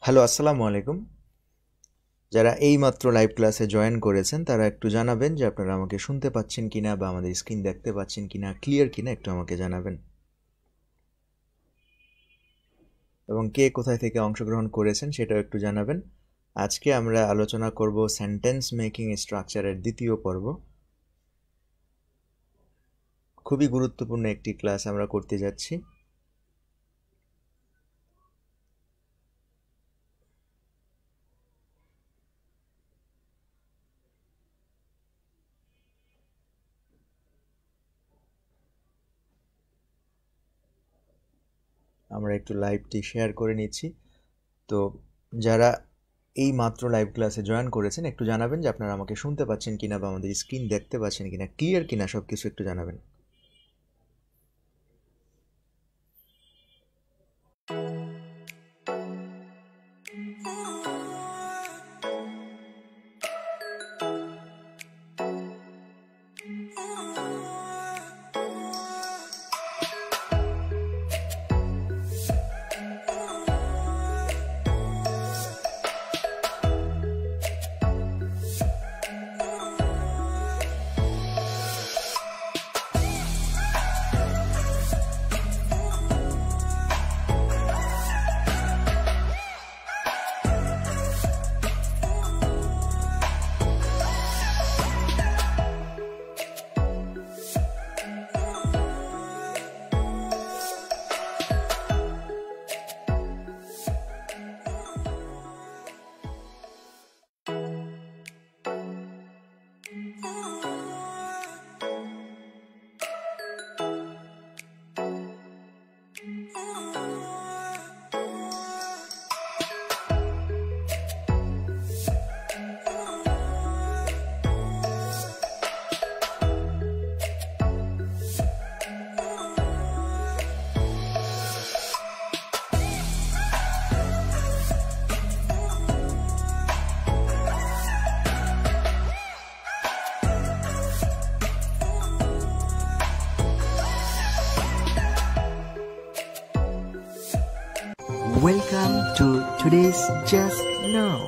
Hello, আসসালামু আলাইকুম। যারা এইমাত্র লাইভ ক্লাসে জয়েন করেছেন তারা একটু জানাবেন যে আপনারা আমাকে শুনতে পাচ্ছেন কিনা বা আমাদের স্ক্রিন দেখতে পাচ্ছেন কিনা, ক্লিয়ার কিনা একটু আমাকে জানাবেন। এবং কে কোথায় থেকে অংশগ্রহণ করেছেন সেটাও একটু জানাবেন। আজকে আমরা আলোচনা করব সেন্টেন্স মেকিং স্ট্রাকচারের দ্বিতীয় পর্ব। খুবই গুরুত্বপূর্ণ একটি ক্লাস আমরা করতে যাচ্ছি। আমরা একটু লাইভটি শেয়ার করে নিচ্ছি। তো যারা এই মাত্র লাইভ ক্লাসে জয়েন করেছেন একটু জানাবেন যে আপনারা আমাকে শুনতে পাচ্ছেন কিনা বা আমাদের স্ক্রিন দেখতে পাচ্ছেন কিনা, ক্লিয়ার কিনা সব কিছু একটু জানাবেন। Welcome to today's Just Now.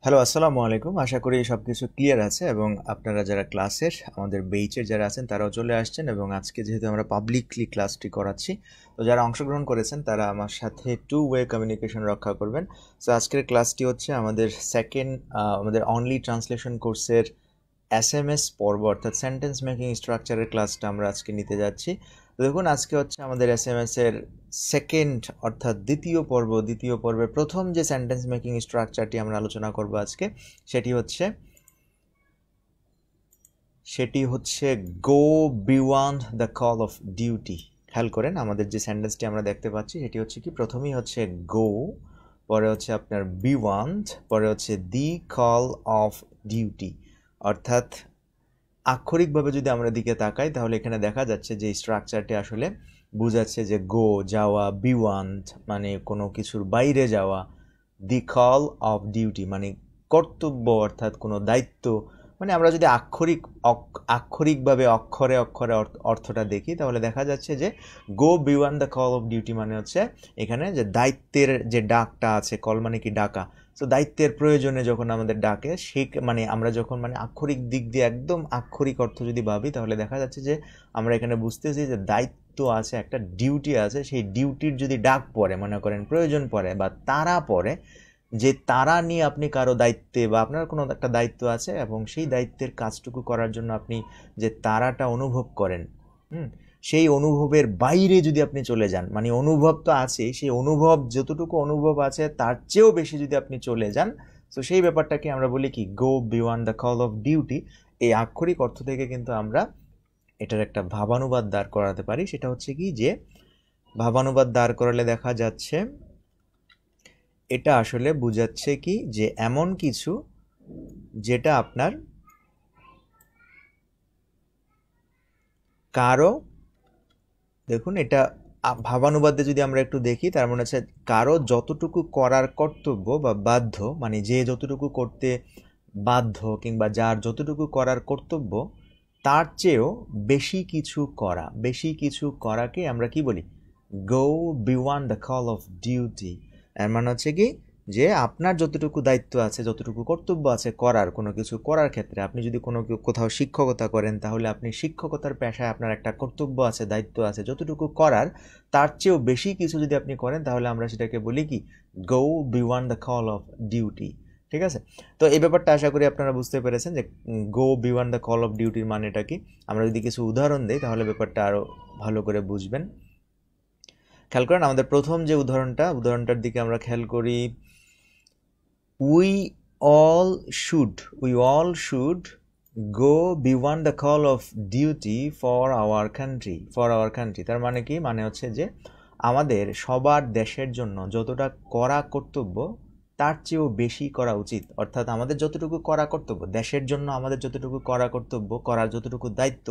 Hello, আসসালামু আলাইকুম। আশা করি সব কিছু ক্লিয়ার আছে এবং আপনারা যারা ক্লাসের আমাদের বেইচের যারা আছেন তারাও চলে আসছেন এবং আজকে যেহেতু আমরা পাবলিকলি ক্লাসটি করাচ্ছি, তো যারা অংশগ্রহণ করেছেন তারা আমার সাথে টু ওয়ে কমিউনিকেশন রক্ষা করবেন। সো আজকের ক্লাসটি হচ্ছে আমাদের অনলি ট্রান্সলেশন কোর্সের SMS পর্ব অর্থাৎ সেন্টেন্স মেকিং স্ট্রাকচারের ক্লাসটা আমরা আজকে নিতে যাচ্ছি। দেখুন, আজকে হচ্ছে আমাদের SMS এর সেকেন্ড অর্থাৎ দ্বিতীয় পর্বের প্রথম যে সেন্টেন্স মেকিং স্ট্রাকচারটি আমরা আলোচনা করব আজকে সেটি হচ্ছে গো beyond the call of duty. খেয়াল করেন, আমাদের যে সেন্টেন্সটি আমরা দেখতে পাচ্ছি সেটি হচ্ছে কি, প্রথমেই হচ্ছে গো, পরে হচ্ছে আপনার বিয়ন্ড, পরে হচ্ছে দি কল অফ ডিউটি। অর্থাৎ আক্ষরিকভাবে যদি আমরা দিকে তাকাই তাহলে এখানে দেখা যাচ্ছে যে স্ট্রাকচারটি আসলে বোঝাচ্ছে যে গো যাওয়া, বিওয়ান্ট মানে কোনো কিছুর বাইরে যাওয়া, দি কল অফ ডিউটি মানে কর্তব্য অর্থাৎ কোনো দায়িত্ব। মানে আমরা যদি আক্ষরিকভাবে অক্ষরে অক্ষরে অর্থটা দেখি তাহলে দেখা যাচ্ছে যে গো বিওয়ান্ড দ্য কল অফ ডিউটি মানে হচ্ছে এখানে যে দায়িত্বের যে ডাকটা আছে, কল মানে কি ডাকা, তো দায়িত্বের প্রয়োজনে যখন আমাদের ডাকে মানে আমরা যখন মানে আক্ষরিক দিক দিয়ে একদম আক্ষরিক অর্থ যদি ভাবি তাহলে দেখা যাচ্ছে যে আমরা এখানে বুঝতেছি যে দায়িত্ব আছে, একটা ডিউটি আছে, সেই ডিউটির যদি ডাক পড়ে, মনে করেন প্রয়োজন পড়ে বা তাড়া পড়ে, যে তাড়া নিয়ে আপনি কারো দায়িত্বে বা আপনার কোনো একটা দায়িত্ব আছে এবং সেই দায়িত্বের কাজটুকু করার জন্য আপনি যে তাড়াটা অনুভব করেন, সেই অনুভবের বাইরে যদি আপনি চলে যান, মানে অনুভব তো আছে, সেই অনুভব যতটুকু অনুভব আছে তার চেয়েও বেশি যদি আপনি চলে যান, তো সেই ব্যাপারটাকে আমরা বলি কি, গো beyond the call of duty. এই আক্ষরিক অর্থ থেকে কিন্তু আমরা এটার একটা ভাবানুবাদ দাঁড় করাতে পারি। সেটা হচ্ছে কি, যে ভাবানুবাদ দাঁড় করালে দেখা যাচ্ছে এটা আসলে বোঝাচ্ছে কি, যে এমন কিছু যেটা আপনার কারো দেখুন এটা ভাবানুবাদে যদি আমরা একটু দেখি, তার মানে হচ্ছে কারো যতটুকু করার কর্তব্য বা বাধ্য, মানে যে যতটুকু করতে বাধ্য কিংবা যার যতটুকু করার কর্তব্য তার চেয়েও বেশি কিছু করাকে আমরা কি বলি? গো beyond the call of duty. এর মানে হচ্ছে কি যে আপনার যতটুকু দায়িত্ব আছে, যতটুকু কর্তব্য আছে করার, কোনো কিছু করার ক্ষেত্রে, আপনি যদি কোথাও শিক্ষকতা করেন তাহলে আপনি শিক্ষকতার পেশায় আপনার একটা কর্তব্য আছে, দায়িত্ব আছে, যতটুকু করার তার চেয়েও বেশি কিছু যদি আপনি করেন তাহলে আমরা সেটাকে বলি কি? গো beyond the call of duty. ঠিক আছে? তো এই ব্যাপারটা আশা করি আপনারা বুঝতে পেরেছেন যে go beyond the call of ডিউটির মানেটা কি। আমরা যদি কিছু উদাহরণ দিই তাহলে ব্যাপারটা আরও ভালো করে বুঝবেন। খেয়াল করেন আমাদের প্রথম যে উদাহরণটার দিকে আমরা খেয়াল করি। we all should go beyond the call of duty for our country। তার মানে কি? মানে হচ্ছে যে আমাদের সবার দেশের জন্য যতটা করা কর্তব্য তার চেয়েও বেশি করা উচিত। অর্থাৎ আমাদের যতটুকু করা কর্তব্য, দেশের জন্য আমাদের যতটুকু করা কর্তব্য, করার যতটুকু দায়িত্ব,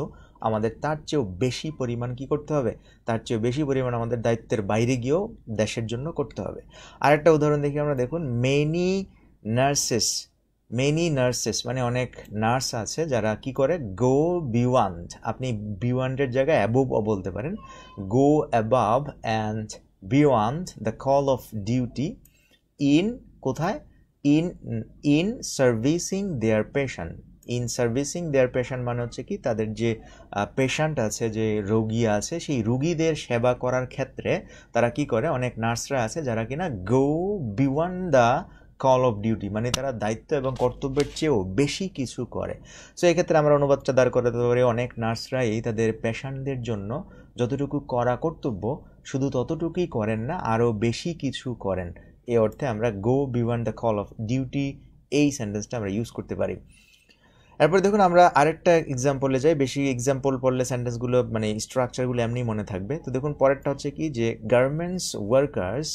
আমাদের তার চেয়েও বেশি পরিমাণ কি করতে হবে? তার চেয়েও বেশি পরিমাণ আমাদের দায়িত্বের বাইরে গিয়েও দেশের জন্য করতে হবে। আরেকটা উদাহরণ দেখি আমরা। দেখুন, মেনি নার্সেস মানে অনেক নার্স আছে যারা কি করে? Go beyond. আপনি বিয়ন্ডের জায়গায় অ্যাবভ বলতে পারেন। Go above and beyond the call of duty in কোথায়? ইন সার্ভিসিং দেয়ার পেশেন্ট মানে হচ্ছে কি? তাদের যে পেশেন্ট আছে, যে রোগী আছে, সেই রোগীদের সেবা করার ক্ষেত্রে তারা কি করে? অনেক নার্সরা আছে যারা কিনা গো beyond the call of duty, মানে তারা দায়িত্ব এবং কর্তব্যের চেয়েও বেশি কিছু করে। সো এক্ষেত্রে আমরা অনুবাদটা দাঁড় করাতে পারি, অনেক নার্সরাই তাদের পেশেন্টদের জন্য যতটুকু করা কর্তব্য শুধু ততটুকুই করেন না, আরও বেশি কিছু করেন। এই অর্থে আমরা গো beyond the call of duty এই সেন্টেন্সটা আমরা ইউজ করতে পারি। এরপর দেখুন আমরা আরেকটা এক্সাম্পলে যাই। বেশি এক্সাম্পল পড়লে সেন্টেন্সগুলো মানে স্ট্রাকচারগুলো এমনি মনে থাকবে। তো দেখুন পরেরটা হচ্ছে কি যে garments workers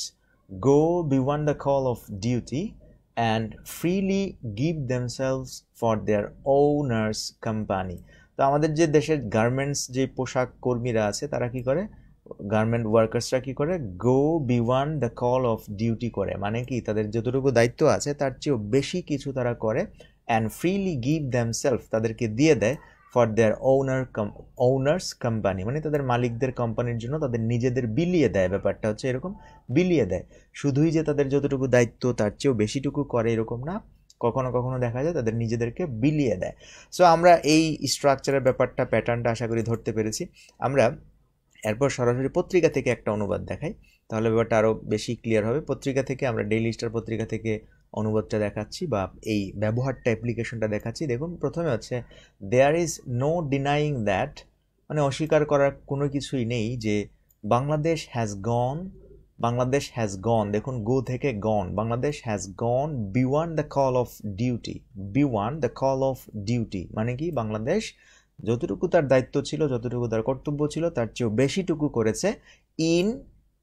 go beyond the call of duty and freely give themselves for their owners company। তো আমাদের যে দেশের গার্মেন্টস যে পোশাক কর্মীরা আছে তারা কি করে? গার্মেন্ট ওয়ার্কার্সরা কি করে? Go beyond the call of duty করে। মানে কি? তাদের যতটুকু দায়িত্ব আছে তার চেয়েও বেশি কিছু তারা করে। অ্যান্ড ফ্রিলি গিভ দেমসেলফ, তাদেরকে দিয়ে দেয়, ফর দেয়ার ওনার্স কোম্পানি, মানে তাদের মালিকদের কোম্পানির জন্য তাদের নিজেদের বিলিয়ে দেয়। ব্যাপারটা হচ্ছে এরকম, বিলিয়ে দেয়। শুধুই যে তাদের যতটুকু দায়িত্ব তার চেয়েও বেশিটুকু করে এরকম না, কখনো কখনো দেখা যায় তাদের নিজেদেরকে বিলিয়ে দেয়। সো আমরা এই স্ট্রাকচারের ব্যাপারটা, প্যাটার্নটা আশা করি ধরতে পেরেছি। আমরা এরপর সরাসরি পত্রিকা থেকে একটা অনুবাদ দেখাই, তাহলে ব্যাপারটা আরও বেশি ক্লিয়ার হবে। পত্রিকা থেকে আমরা ডেইলি স্টার পত্রিকা থেকে অনুবাদটা দেখাচ্ছি বা এই ব্যবহারটা, অ্যাপ্লিকেশনটা দেখাচ্ছি। দেখুন প্রথমে হচ্ছে there is no denying that, মানে অস্বীকার করার কোনো কিছুই নেই যে বাংলাদেশ হ্যাজ গন, দেখুন গো থেকে gone, Bangladesh has gone beyond the call of duty, মানে কি? বাংলাদেশ যতটুকু তার দায়িত্ব ছিল, যতটুকু তার কর্তব্য ছিল তার চেয়েও বেশিটুকু করেছে। In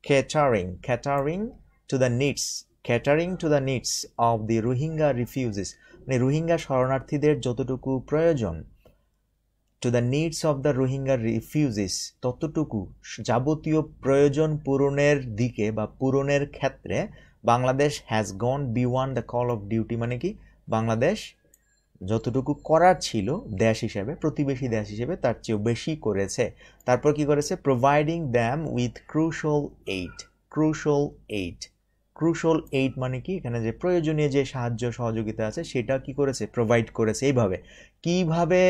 catering to the needs of the Rohingya refugees, মানে রোহিঙ্গা শরণার্থীদের যতটুকু প্রয়োজন, to the needs of the Rohingya refugees, ততটুকু যাবতীয় প্রয়োজন পূরণের দিকে বা পূরণের ক্ষেত্রে Bangladesh has gone beyond the call of duty, মানে কি? বাংলাদেশ যতটুকু করার ছিল দেশ হিসেবে, প্রতিবেশী দেশ হিসেবে, তার চেয়েও বেশি করেছে। তারপর কি করেছে? Providing them with crucial aid, মানে কি? এখানে যে প্রয়োজনীয় যে সাহায্য সহযোগিতা আছে সেটা কি করেছে? প্রোভাইড করেছে। এইভাবে কিভাবে?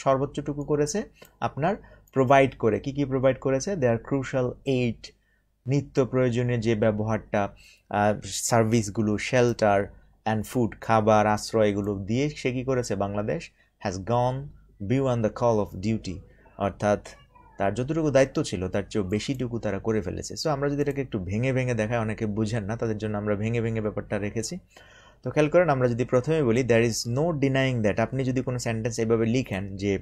সর্বোচ্চটুকু করেছে আপনার প্রোভাইড করে। কি প্রোভাইড করেছে? দেয়ার ক্রুশাল এইড, নিত্য প্রয়োজনীয় যে ব্যবহারটা, সার্ভিসগুলো, শেল্টার অ্যান্ড ফুড, খাবার, আশ্রয়, এগুলো দিয়ে সে কী করেছে? Bangladesh has gone beyond the call of duty, অর্থাৎ তার যতটুকু দায়িত্ব ছিল তার চেয়েও বেশিটুকু তারা করে ফেলেছে। সো আমরা যদি এটাকে একটু ভেঙে ভেঙে দেখাই, অনেকে বুঝেন না, তাদের জন্য আমরা ভেঙে ভেঙে ব্যাপারটা রেখেছি। তো খেয়াল করেন, আমরা যদি প্রথমে বলি there is no denying that, আপনি যদি কোনো সেন্টেন্স এইভাবে লিখেন যে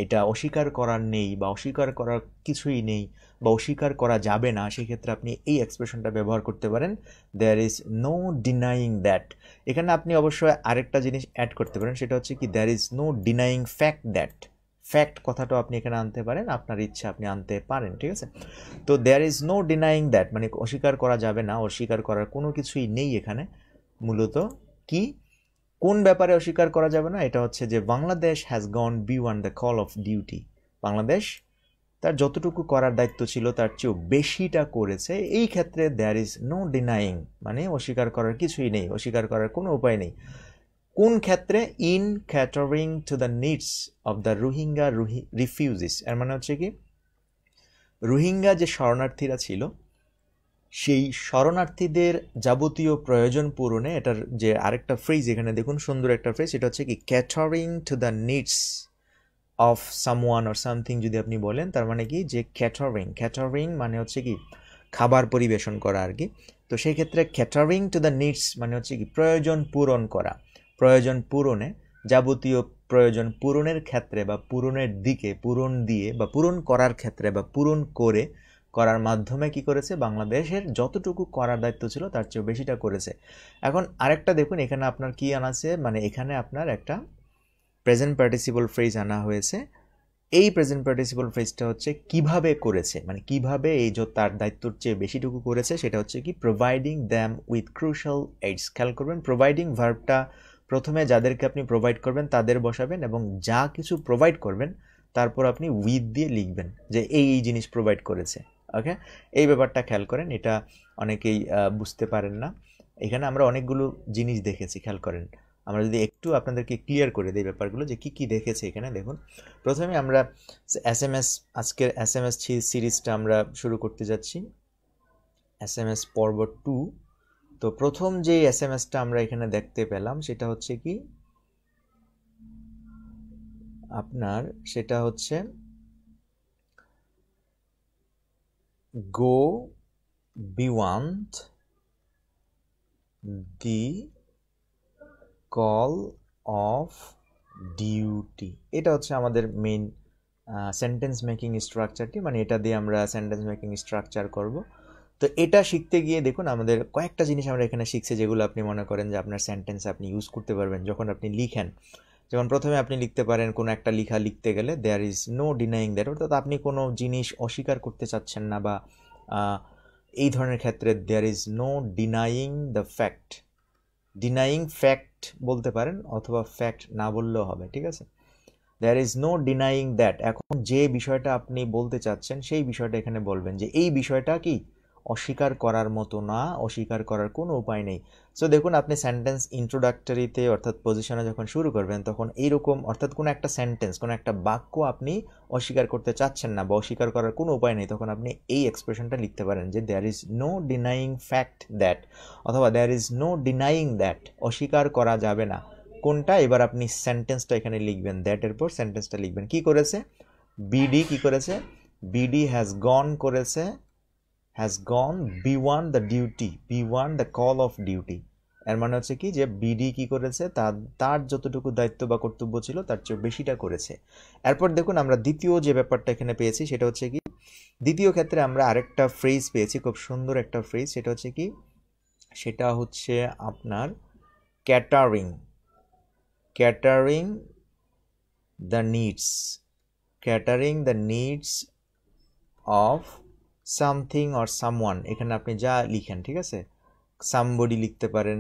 এটা অস্বীকার করার নেই বা অস্বীকার করার কিছুই নেই বা অস্বীকার করা যাবে না, সেক্ষেত্রে আপনি এই এক্সপ্রেশনটা ব্যবহার করতে পারেন, there is no denying that. এখানে আপনি অবশ্যই আরেকটা জিনিস অ্যাড করতে পারেন, সেটা হচ্ছে কি? There is no denying fact fact কথাটা আপনি এখানে আনতে পারেন, আপনার ইচ্ছা আপনি আনতে পারেন, ঠিক আছে। তো there is no denying that, মানে অস্বীকার করা যাবে না, অস্বীকার করার কোনো কিছুই নেই এখানে। মূলত কি, কোন ব্যাপারে অস্বীকার করা যাবে না, এটা হচ্ছে যে Bangladesh has gone beyond the call of duty, Bangladesh তার যতটুকু করার দায়িত্ব ছিল তার চেয়েও বেশিটা করেছে। এই ক্ষেত্রে দেয়ার ইজ নো ডিনাইং, মানে অস্বীকার করার কিছুই নেই, অস্বীকার করার কোনো উপায় নেই। কোন ক্ষেত্রে, in catering to the needs of the Rohingya refugees, এর মানে হচ্ছে কি রোহিঙ্গা যে শরণার্থীরা ছিল সেই শরণার্থীদের যাবতীয় প্রয়োজন পূরণে, এটার যে আরেকটা ফ্রেজ এখানে দেখুন, সুন্দর একটা ফ্রেজ, এটা হচ্ছে কি catering to the needs of someone or something যদি আপনি বলেন, তার মানে কি যে ক্যাটারিং মানে হচ্ছে কি খাবার পরিবেশন করা আর কি। তো সেই ক্ষেত্রে ক্যাটারিং টু দ্য নিডস মানে হচ্ছে কি প্রয়োজন পূরণ করা, প্রয়োজন পূরণে, যাবতীয় প্রয়োজন পূরণের ক্ষেত্রে বা পূরণের দিকে, পূরণ দিয়ে বা পূরণ করার ক্ষেত্রে বা পূরণ করে, করার মাধ্যমে কি করেছে, বাংলাদেশের যতটুকু করার দায়িত্ব ছিল তার চেয়েও বেশিটা করেছে। এখন আরেকটা দেখুন এখানে আপনার কি আনা আছে, মানে এখানে আপনার একটা প্রেজেন্ট পার্টিসিপল ফ্রেজ আনা হয়েছে। এই প্রেজেন্ট পার্টিসিপল ফ্রেজটা হচ্ছে কিভাবে করেছে, মানে কিভাবে এই যে তার দায়িত্বর চেয়ে বেশিটুকু করেছে, সেটা হচ্ছে কি providing them with crucial AIDS. খেয়াল করবেন প্রোভাইডিং ভার্বটা প্রথমে যাদেরকে আপনি প্রোভাইড করবেন তাদের বসাবেন, এবং যা কিছু প্রোভাইড করবেন তারপর আপনি উইথ দিয়ে লিখবেন যে এই জিনিস প্রোভাইড করেছে। ওকে, এই ব্যাপারটা খেয়াল করেন, এটা অনেকেই বুঝতে পারেন না। এখানে আমরা অনেকগুলো জিনিস দেখেছি, খেয়াল করেন। আমরা যদি একটু আপনাদেরকে ক্লিয়ার করে দিই ব্যাপারগুলো যে কি কি দেখেছি এখানে দেখুন। প্রথমে আমরা এসএমএস, আজকের এসএমএস সিরিজটা আমরা শুরু করতে যাচ্ছি, এসএমএস পর্ব 2। তো প্রথম যে এসএমএসটা আমরা এখানে দেখতে পেলাম সেটা হচ্ছে কি আপনার, সেটা হচ্ছে গো beyond the call of duty. এটা হচ্ছে আমাদের মেইন সেন্টেন্স মেকিং স্ট্রাকচারটি, মানে এটা দিয়ে আমরা সেন্টেন্স মেকিং স্ট্রাকচার করব। তো এটা শিখতে গিয়ে দেখুন আমাদের কয়েকটা জিনিস আমরা এখানে শিখছি, যেগুলো আপনি মনে করেন যে আপনার সেন্টেন্স আপনি ইউজ করতে পারবেন যখন আপনি লিখেন। যেমন প্রথমে আপনি লিখতে পারেন কোনো একটা লেখা লিখতে গেলে there is no denying that, অর্থাৎ আপনি কোনো জিনিস অস্বীকার করতে চাচ্ছেন না, বা এই ধরনের ক্ষেত্রে there is no denying the fact. Denying fact বলতে পারেন, অথবা ফ্যাক্ট না বললেও হবে, ঠিক আছে। There is no denying that, এখন যে বিষয়টা আপনি বলতে চাচ্ছেন সেই বিষয়টা এখানে বলবেন যে এই বিষয়টা কি অস্বীকার করার মতো না, অস্বীকার করার কোনো উপায় নেই। সো দেখুন আপনি সেন্টেন্স ইন্ট্রোডাক্টরিতে অর্থাৎ পজিশনে যখন শুরু করবেন তখন এইরকম, অর্থাৎ কোনো একটা সেন্টেন্স, কোনো একটা বাক্য আপনি অস্বীকার করতে চাচ্ছেন না বা অস্বীকার করার কোনো উপায় নেই, তখন আপনি এই এক্সপ্রেশনটা লিখতে পারেন যে there is no denying fact that, অথবা there is no denying that, অস্বীকার করা যাবে না। কোনটা, এবার আপনি সেন্টেন্সটা এখানে লিখবেন, দ্যাটের পর সেন্টেন্সটা লিখবেন। কি করেছে, বিডি কি করেছে, বিডি হ্যাজ গন করেছে, has gone beyond the duty, beyond the call of duty. এর মানে হচ্ছে কি যে বিডি কি করেছে, তার যতটুকু দায়িত্ব বা কর্তব্য ছিল তার চেয়ে বেশিটা করেছে। এরপর দেখুন আমরা দ্বিতীয় যে ব্যাপারটা এখানে পেয়েছি সেটা হচ্ছে কি, দ্বিতীয় ক্ষেত্রে আমরা আরেকটা ফ্রেজ পেয়েছি, খুব সুন্দর একটা ফ্রেজ, সেটা হচ্ছে কি, সেটা হচ্ছে আপনার catering, catering the needs, catering the needs of something or someone. এখানে আপনি যা লিখেন, ঠিক আছে, সামবডি লিখতে পারেন,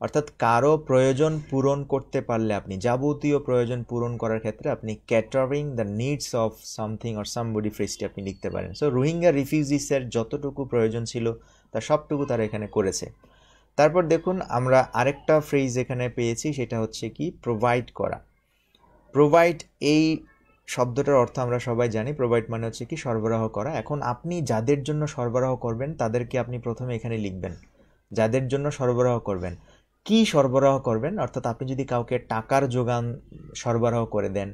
অর্থাৎ কারো প্রয়োজন পূরণ করতে পারলে, আপনি যাবতীয় প্রয়োজন পূরণ করার ক্ষেত্রে আপনি catering the needs of something or somebody ফ্রেজটি আপনি লিখতে পারেন। সো রোহিঙ্গা রিফিউজিসের যতটুকু প্রয়োজন ছিল তার সবটুকু তারা এখানে করেছে। তারপর দেখুন আমরা আরেকটা ফ্রেজ এখানে পেয়েছি, সেটা হচ্ছে কি প্রোভাইড করা। প্রোভাইড, এই শব্দটার অর্থ আমরা সবাই জানি, প্রোভাইড মানে হচ্ছে কি সরবরাহ করা। এখন আপনি যাদের জন্য সরবরাহ করবেন তাদেরকে আপনি প্রথমে এখানে লিখবেন, যাদের জন্য সরবরাহ করবেন, কি সরবরাহ করবেন, অর্থাৎ আপনি যদি কাউকে টাকার যোগান সরবরাহ করে দেন,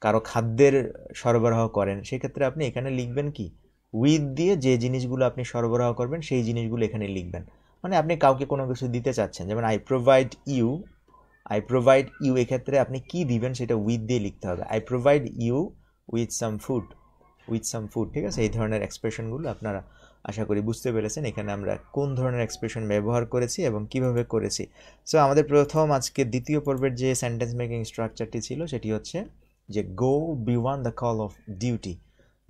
কারো খাদ্যের সরবরাহ করেন, সেক্ষেত্রে আপনি এখানে লিখবেন কি উইথ দিয়ে, যে জিনিসগুলো আপনি সরবরাহ করবেন সেই জিনিসগুলো এখানে লিখবেন। মানে আপনি কাউকে কোনো কিছু দিতে চাচ্ছেন, যেমন I provide you, I provide you, এক্ষেত্রে আপনি কি দিবেন সেটা উইথ দিয়ে লিখতে হবে। I provide you with some food, with some food, ঠিক আছে। এই ধরনের এক্সপ্রেশনগুলো আপনারা আশা করি বুঝতে পেরেছেন এখানে আমরা কোন ধরনের এক্সপ্রেশন ব্যবহার করেছি এবং কিভাবে করেছি। সো আমাদের প্রথম আজকে দ্বিতীয় পর্বের যে সেন্টেন্স মেকিং স্ট্রাকচারটি ছিল সেটি হচ্ছে যে go beyond the call of duty,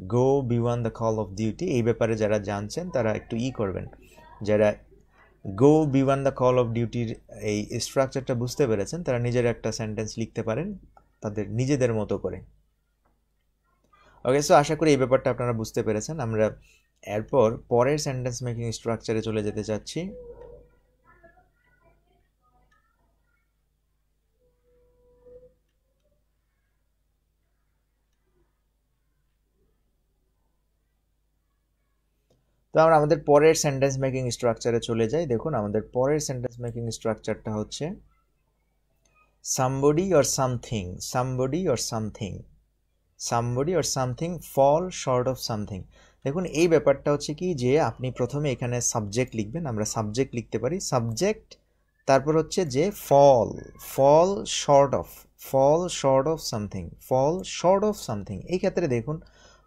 go beyond the call of duty, এই ব্যাপারে যারা জানছেন তারা একটু করবেন, যারা go beyond the call of ডিউটির এই স্ট্রাকচারটা বুঝতে পেরেছেন তারা নিজের একটা সেন্টেন্স লিখতে পারেন তাদের নিজেদের মতো করে। ওকে, সো আশা করি এই ব্যাপারটা আপনারা বুঝতে পেরেছেন। আমরা এরপর পরের সেন্টেন্স মেকিং স্ট্রাকচারে চলে যেতে চাচ্ছি। তো আমরা আমাদের পরের সেন্টেন্স মেকিং স্ট্রাকচারে চলে যাই। দেখুন আমাদের পরের সেন্টেন্স মেকিং স্ট্রাকচারটা হচ্ছে somebody or something, somebody or something, somebody or something fall short of something। দেখুন এই ব্যাপারটা হচ্ছে কি যে আপনি প্রথমে এখানে সাবজেক্ট লিখবেন, আমরা সাবজেক্ট লিখতে পারি, সাবজেক্ট, তারপর হচ্ছে যে fall, fall short of, fall short of something, fall short of something. এই ক্ষেত্রে দেখুন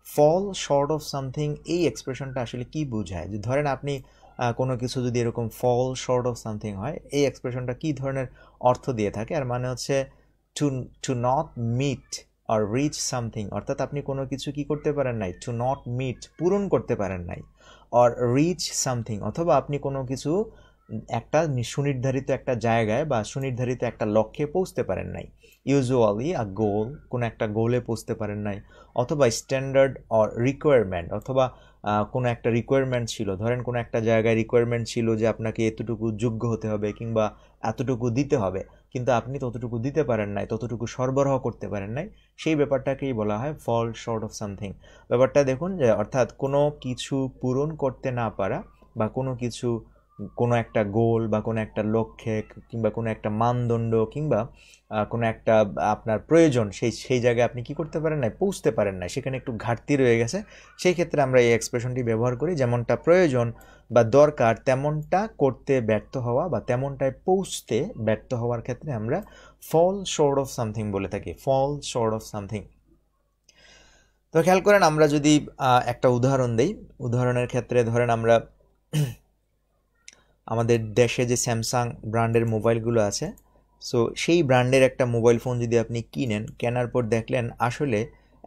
ফল শর্ট অফ সামথিং এই এক্সপ্রেশনটা আসলে কি বোঝায়, যে ধরেন আপনি কোনো কিছু যদি এরকম ফল শর্ট অফ সামথিং হয়, এই এক্সপ্রেশনটা কি ধরনের অর্থ দিয়ে থাকে, আর মানে হচ্ছে to to not meet or reach something, অর্থাৎ আপনি কোনো কিছু কি করতে পারেন নাই, টু নট মিট পূরণ করতে পারেন নাই, আর রিচ সামথিং অথবা আপনি কোনো কিছু একটা সুনির্ধারিত একটা জায়গায় বা সুনির্ধারিত একটা লক্ষ্যে পৌঁছতে পারেন নাই, ইউজুয়ালি আ গোল, কোনো একটা গোলে পৌঁছতে পারেন নাই, অথবা স্ট্যান্ডার্ড অর রিকোয়ারমেন্ট, অথবা কোনো একটা রিকোয়ারমেন্ট ছিল, ধরেন কোনো একটা জায়গায় রিকোয়ারমেন্ট ছিল যে আপনাকে এতটুকু যোগ্য হতে হবে কিংবা এতটুকু দিতে হবে, কিন্তু আপনি ততটুকু দিতে পারেন নাই, ততটুকু সরবরাহ করতে পারেন নাই, সেই ব্যাপারটাকেই বলা হয় ফল শর্ট অফ সামথিং। ব্যাপারটা দেখুন যে অর্থাৎ কোনো কিছু পূরণ করতে না পারা বা কোনো কিছু, কোনো একটা গোল বা কোনো একটা লক্ষ্যে কিংবা কোনো একটা মানদণ্ড কিংবা কোনো একটা আপনার প্রয়োজন, সেই জায়গায় আপনি কি করতে পারেন না, পৌঁছতে পারেন না, সেখানে একটু ঘাটতি রয়ে গেছে, সেই ক্ষেত্রে আমরা এই এক্সপ্রেশনটি ব্যবহার করি, যেমনটা প্রয়োজন বা দরকার তেমনটা করতে ব্যর্থ হওয়া বা তেমনটায় পৌঁছতে ব্যর্থ হওয়ার ক্ষেত্রে আমরা ফল শর্ট অফ সামথিং বলে থাকি, ফল শর্ট অফ সামথিং। তো খেয়াল করেন আমরা যদি একটা উদাহরণ দেই, উদাহরণের ক্ষেত্রে ধরেন আমরা আমাদের দেশে যে স্যামসাং ব্র্যান্ডের মোবাইলগুলো আছে, সো সেই ব্র্যান্ডের একটা মোবাইল ফোন যদি আপনি কিনেন, কেনার পর দেখলেন আসলে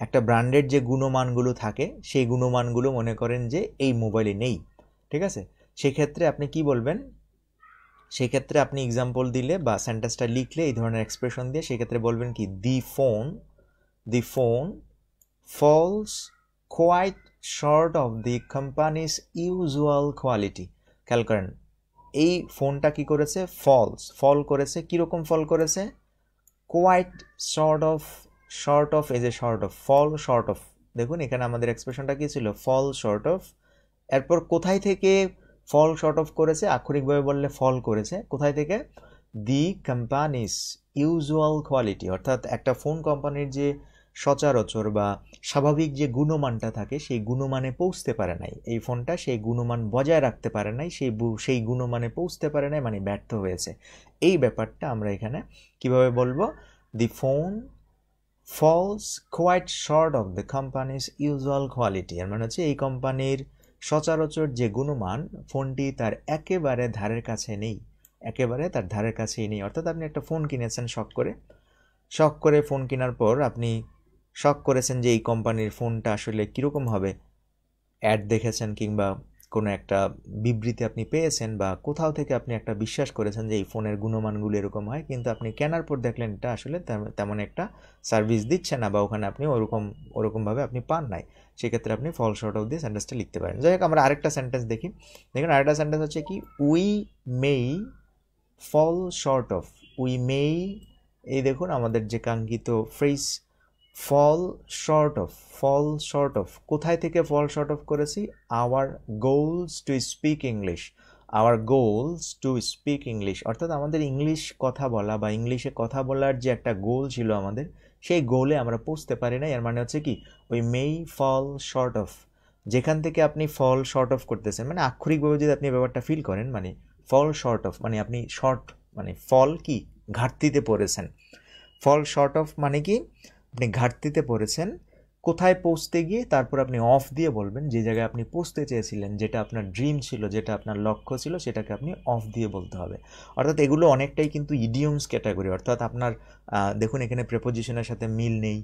একটা ব্র্যান্ডের যে গুণমানগুলো থাকে সেই গুণমানগুলো মনে করেন যে এই মোবাইলে নেই, ঠিক আছে, সেক্ষেত্রে আপনি কি বলবেন, সেক্ষেত্রে আপনি এক্সাম্পল দিলে বা সেন্টেন্সটা লিখলে এই ধরনের এক্সপ্রেশন দিয়ে সেক্ষেত্রে বলবেন কি, the phone falls quite short of the company's usual quality. খেয়াল করেন এই ফোনটা কি করেছে, ফল করেছে, কিরকম ফল করেছে, quite short of as a short of, fall short of. দেখুন এখানে আমাদের এক্সপ্রেশনটা কি ছিল, ফল শর্ট অফ, এরপর কোথায় থেকে ফল শর্ট অফ করেছে, আক্ষরিকভাবে বললে ফল করেছে, কোথায় থেকে, দি কোম্পানিজ ইউজুয়াল কোয়ালিটি, অর্থাৎ একটা ফোন কোম্পানির যে সচরাচর বা স্বাভাবিক যে গুণমানটা থাকে সেই গুণমানে পৌঁছতে পারে নাই, এই ফোনটা সেই গুণমান বজায় রাখতে পারে নাই, সেই গুণমানে পৌঁছতে পারে নাই, মানে ব্যর্থ হয়েছে। এই ব্যাপারটা আমরা এখানে কিভাবে বলবো, the phone falls quite short of the company's usual quality, এর মানে হচ্ছে এই কোম্পানির সচরাচর যে গুণমান ফোনটি তার একেবারে ধারের কাছে নেই, একেবারে তার ধারের কাছেই নেই। অর্থাৎ আপনি একটা ফোন কিনেছেন শখ করে ফোন কেনার পর আপনি শখ করেছেন যে এই কোম্পানির ফোনটা আসলে কীরকম হবে, অ্যাড দেখেছেন কিংবা কোনো একটা বিবৃতি আপনি পেয়েছেন বা কোথাও থেকে আপনি একটা বিশ্বাস করেছেন যে এই ফোনের গুণমানগুলো এরকম হয়, কিন্তু আপনি কেনার পর দেখলেন এটা আসলে তেমন একটা সার্ভিস দিচ্ছে না বা ওখানে আপনি ওরকমভাবে আপনি পান নাই, সেক্ষেত্রে আপনি ফল শর্ট অফ দিয়ে সেন্টেন্সটা লিখতে পারেন। যাই হোক আমরা আরেকটা সেন্টেন্স দেখি। দেখুন আরেকটা সেন্টেন্স হচ্ছে কি, we may fall short of, we may, এই দেখুন আমাদের যে কাঙ্ক্ষিত ফ্রেজ ফল শর্ট অফ, কোথায় থেকে ফল শর্ট অফ করেছি, hour goals to speak English, hour goals to speak English, অর্থাৎ আমাদের ইংলিশ কথা বলা বা ইংলিশে কথা বলার যে একটা গোল ছিল আমাদের, সেই গোলে আমরা পৌঁছতে পারি না। এর মানে হচ্ছে কি, ওই মেই ফল শর্ট অফ, যেখান থেকে আপনি ফল শর্ট অফ করতেছেন, মানে আক্ষরিকভাবে যদি আপনি ব্যাপারটা ফিল করেন, মানে ফল শর্ট অফ মানে আপনি শর্ট মানে ফল কি ঘাটতিতে পড়েছেন, ফল শর্ট অফ মানে কি আপনি ঘাটতিতে পড়েছেন, কোথায় পৌঁছতে গিয়ে তারপর আপনি অফ দিয়ে বলবেন যে জায়গায় আপনি পৌঁছতে চেয়েছিলেন, যেটা আপনার ড্রিম ছিল, যেটা আপনার লক্ষ্য ছিল, সেটাকে আপনি অফ দিয়ে বলতে হবে। অর্থাৎ এগুলো অনেকটাই কিন্তু ইডিয়মস ক্যাটাগরি, অর্থাৎ আপনার দেখুন এখানে প্রেপোজিশনের সাথে মিল নেই,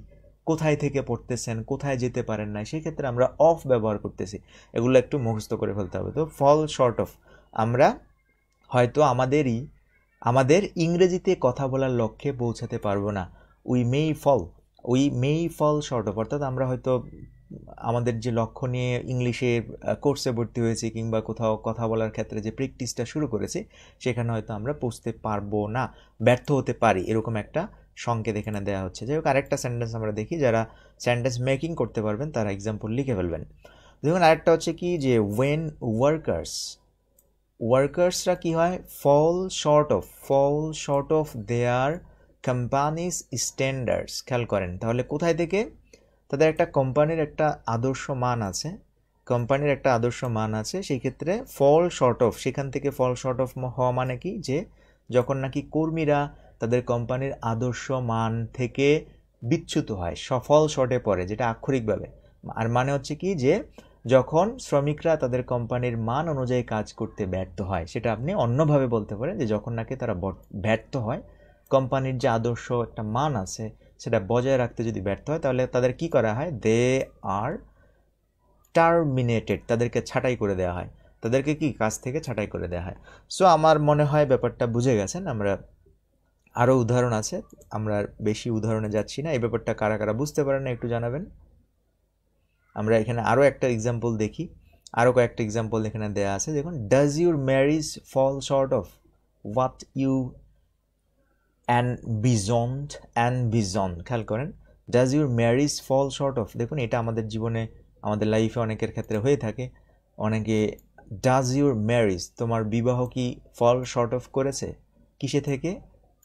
কোথায় থেকে পড়তেছেন, কোথায় যেতে পারেন না, সেক্ষেত্রে আমরা অফ ব্যবহার করতেছি। এগুলো একটু মুখস্থ করে ফেলতে হবে। তো ফল শর্ট অফ, আমরা হয়তো আমাদের ইংরেজিতে কথা বলার লক্ষ্যে পৌঁছাতে পারবো না। We may fall short of, অর্থাৎ আমরা হয়তো আমাদের যে লক্ষ্য নিয়ে ইংলিশে কোর্সে ভর্তি হয়েছি কিংবা কোথাও কথা বলার ক্ষেত্রে যে প্র্যাকটিসটা শুরু করেছি, সেখানে হয়তো আমরা পৌঁছতে পারবো না, ব্যর্থ হতে পারি, এরকম একটা সংকেত এখানে দেওয়া হচ্ছে। যাই হোক, আরেকটা সেন্টেন্স আমরা দেখি, যারা সেন্টেন্স মেকিং করতে পারবেন তারা এক্সাম্পল লিখে ফেলবেন। দেখুন, আরেকটা হচ্ছে কি যে ওয়েন ওয়ার্কার্সরা কি হয়, fall short of their companies standards. খেয়াল করেন তাহলে কোথায় থেকে, তাদের একটা কোম্পানির একটা আদর্শ মান আছে, সেই ক্ষেত্রে ফল শর্ট অফ, সেখান থেকে ফল শর্ট অফ হওয়া মানে কি, যে যখন নাকি কর্মীরা তাদের কোম্পানির আদর্শ মান থেকে বিচ্যুত হয়, সফল শর্টে পড়ে, যেটা আক্ষরিকভাবে। আর মানে হচ্ছে কি, যে যখন শ্রমিকরা তাদের কোম্পানির মান অনুযায়ী কাজ করতে ব্যর্থ হয়, সেটা আপনি অন্যভাবে বলতে পারেন যে যখন নাকি তারা ব্যর্থ হয়, কোম্পানির যে আদর্শ একটা মান আছে সেটা বজায় রাখতে যদি ব্যর্থ হয়, তাহলে তাদের কি করা হয়, দে আর টার্মিনেটেড, তাদেরকে ছাঁটাই করে দেওয়া হয়, তাদেরকে কি কাজ থেকে ছাঁটাই করে দেওয়া হয়। সো আমার মনে হয় ব্যাপারটা বুঝে গেছেন। আমরা আরও উদাহরণ আছে, আমরা বেশি উদাহরণে যাচ্ছি না। এই ব্যাপারটা কারা কারা বুঝতে পারেন না একটু জানাবেন। আমরা এখানে আরও একটা এক্সাম্পল দেখি, আরও কয়েকটা এক্সাম্পল এখানে দেওয়া আছে। দেখুন, does your marriage fall short of what you envision. খেয়াল করেন, does your marriage fall short of, দেখুন এটা আমাদের জীবনে, আমাদের লাইফে অনেকের ক্ষেত্রে হয়ে থাকে। অনেকে, ডাজ ইউর ম্যারিজ, তোমার বিবাহ কি ফল শর্ট অফ করেছে, কিসে থেকে,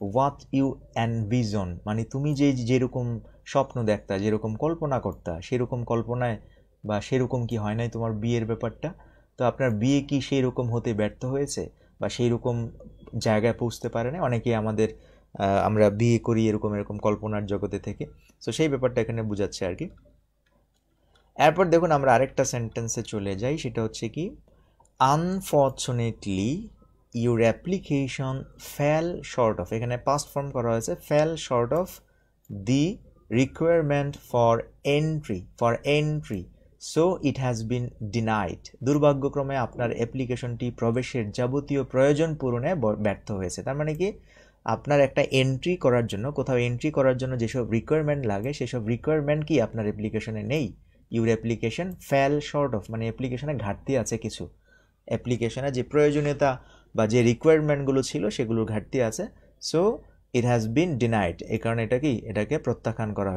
হোয়াট ইউ অ্যানভিজন, মানে তুমি যেরকম স্বপ্ন দেখতা, যেরকম কল্পনা করতা, সেরকম কল্পনায় বা সেরকম কি হয় নাই তোমার বিয়ের ব্যাপারটা। তো আপনার বিয়ে কি সেই রকম হতে ব্যর্থ হয়েছে বা সেই রকম জায়গায় পৌঁছতে পারে না। অনেকেই আমরা বিয়ে করি এরকম কল্পনার জগতে থেকে। সো সেই ব্যাপারটা এখানে বোঝাচ্ছে আর কি। এরপর দেখুন, আমরা আরেকটা সেন্টেন্সে চলে যাই, সেটা হচ্ছে কি, unfortunately your application fell short of, এখানে পাস্ট ফর্ম করা হয়েছে, fell short of the requirement for entry so it has been denied. দুর্ভাগ্যক্রমে আপনার অ্যাপ্লিকেশনটি প্রবেশের যাবতীয় প্রয়োজন পূরণে ব্যর্থ হয়েছে। তার মানে কি, আপনার একটা এন্ট্রি করার জন্য, কোথাও এন্ট্রি করার জন্য যেসব রিকোয়ারমেন্ট লাগে, সেসব রিকোয়ারমেন্ট কি আপনার অ্যাপ্লিকেশনে নেই। Your application fell short of, মানে অ্যাপ্লিকেশনে ঘাটতি আছে কিছু, অ্যাপ্লিকেশনে যে প্রয়োজনীয়তা বা যে রিকোয়ারমেন্টগুলো ছিল সেগুলোর ঘাটতি আছে। So it has been denied, এই কারণে এটাকে প্রত্যাখ্যান করা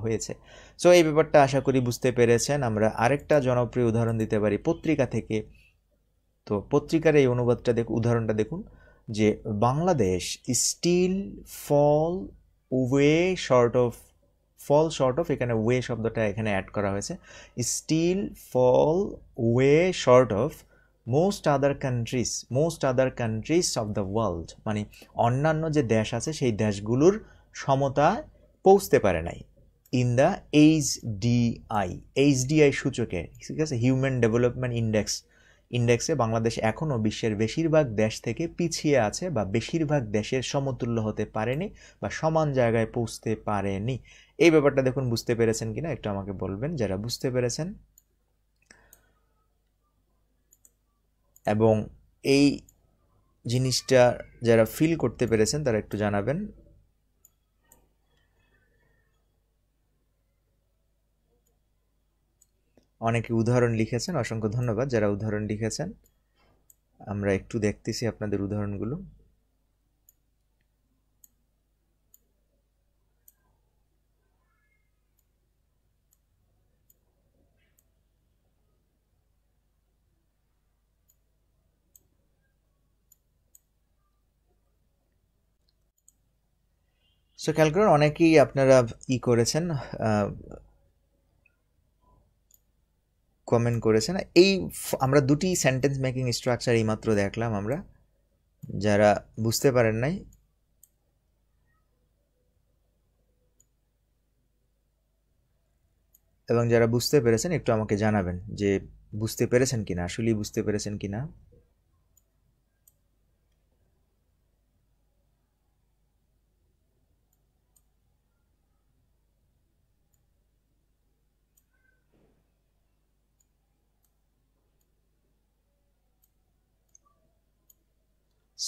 হয়েছে। সো এই ব্যাপারটা আশা করি বুঝতে পেরেছেন। আমরা আরেকটা জনপ্রিয় উদাহরণ দিতে পারি পত্রিকা থেকে। তো পত্রিকার এই উদাহরণটা দেখুন, যে Bangladesh still fall short of, এখানে ওয়ে শব্দটা এখানে অ্যাড করা হয়েছে, still fall way short of most other countries of the world, মানে অন্যান্য যে দেশ আছে সেই দেশগুলোর সমতায় পৌঁছতে পারে নাই। ইন দ্য এইচডিআই সূচকে, ঠিক আছে, হিউম্যান ডেভেলপমেন্ট ইন্ডেক্সে বাংলাদেশ এখনও বিশ্বের বেশিরভাগ দেশ থেকে পিছিয়ে আছে, বা বেশিরভাগ দেশের সমতুল্য হতে পারেনি বা সমান জায়গায় পৌঁছতে পারেনি। এই ব্যাপারটা দেখুন, বুঝতে পেরেছেন কিনা একটু আমাকে বলবেন যারা বুঝতে পেরেছেন, এবং এই জিনিসটা যারা ফিল করতে পেরেছেন তারা একটু জানাবেন। অনেকে উদাহরণ লিখেছেন, অসংখ্য ধন্যবাদ যারা উদাহরণ লিখেছেন। আমরা একটু দেখতেছি আপনাদের উদাহরণগুলো। সো খেয়াল করুন, অনেকেই আপনারা করেছেন, কমেন্ট করেছেন। আমরা দুটি সেন্টেন্স মেকিং স্ট্রাকচার এইমাত্র দেখলাম আমরা। যারা বুঝতে পারেন নাই, এবং যারা বুঝতে পেরেছেন একটু আমাকে জানাবেন যে বুঝতে পেরেছেন কিনা, আসলেই বুঝতে পেরেছেন কিনা।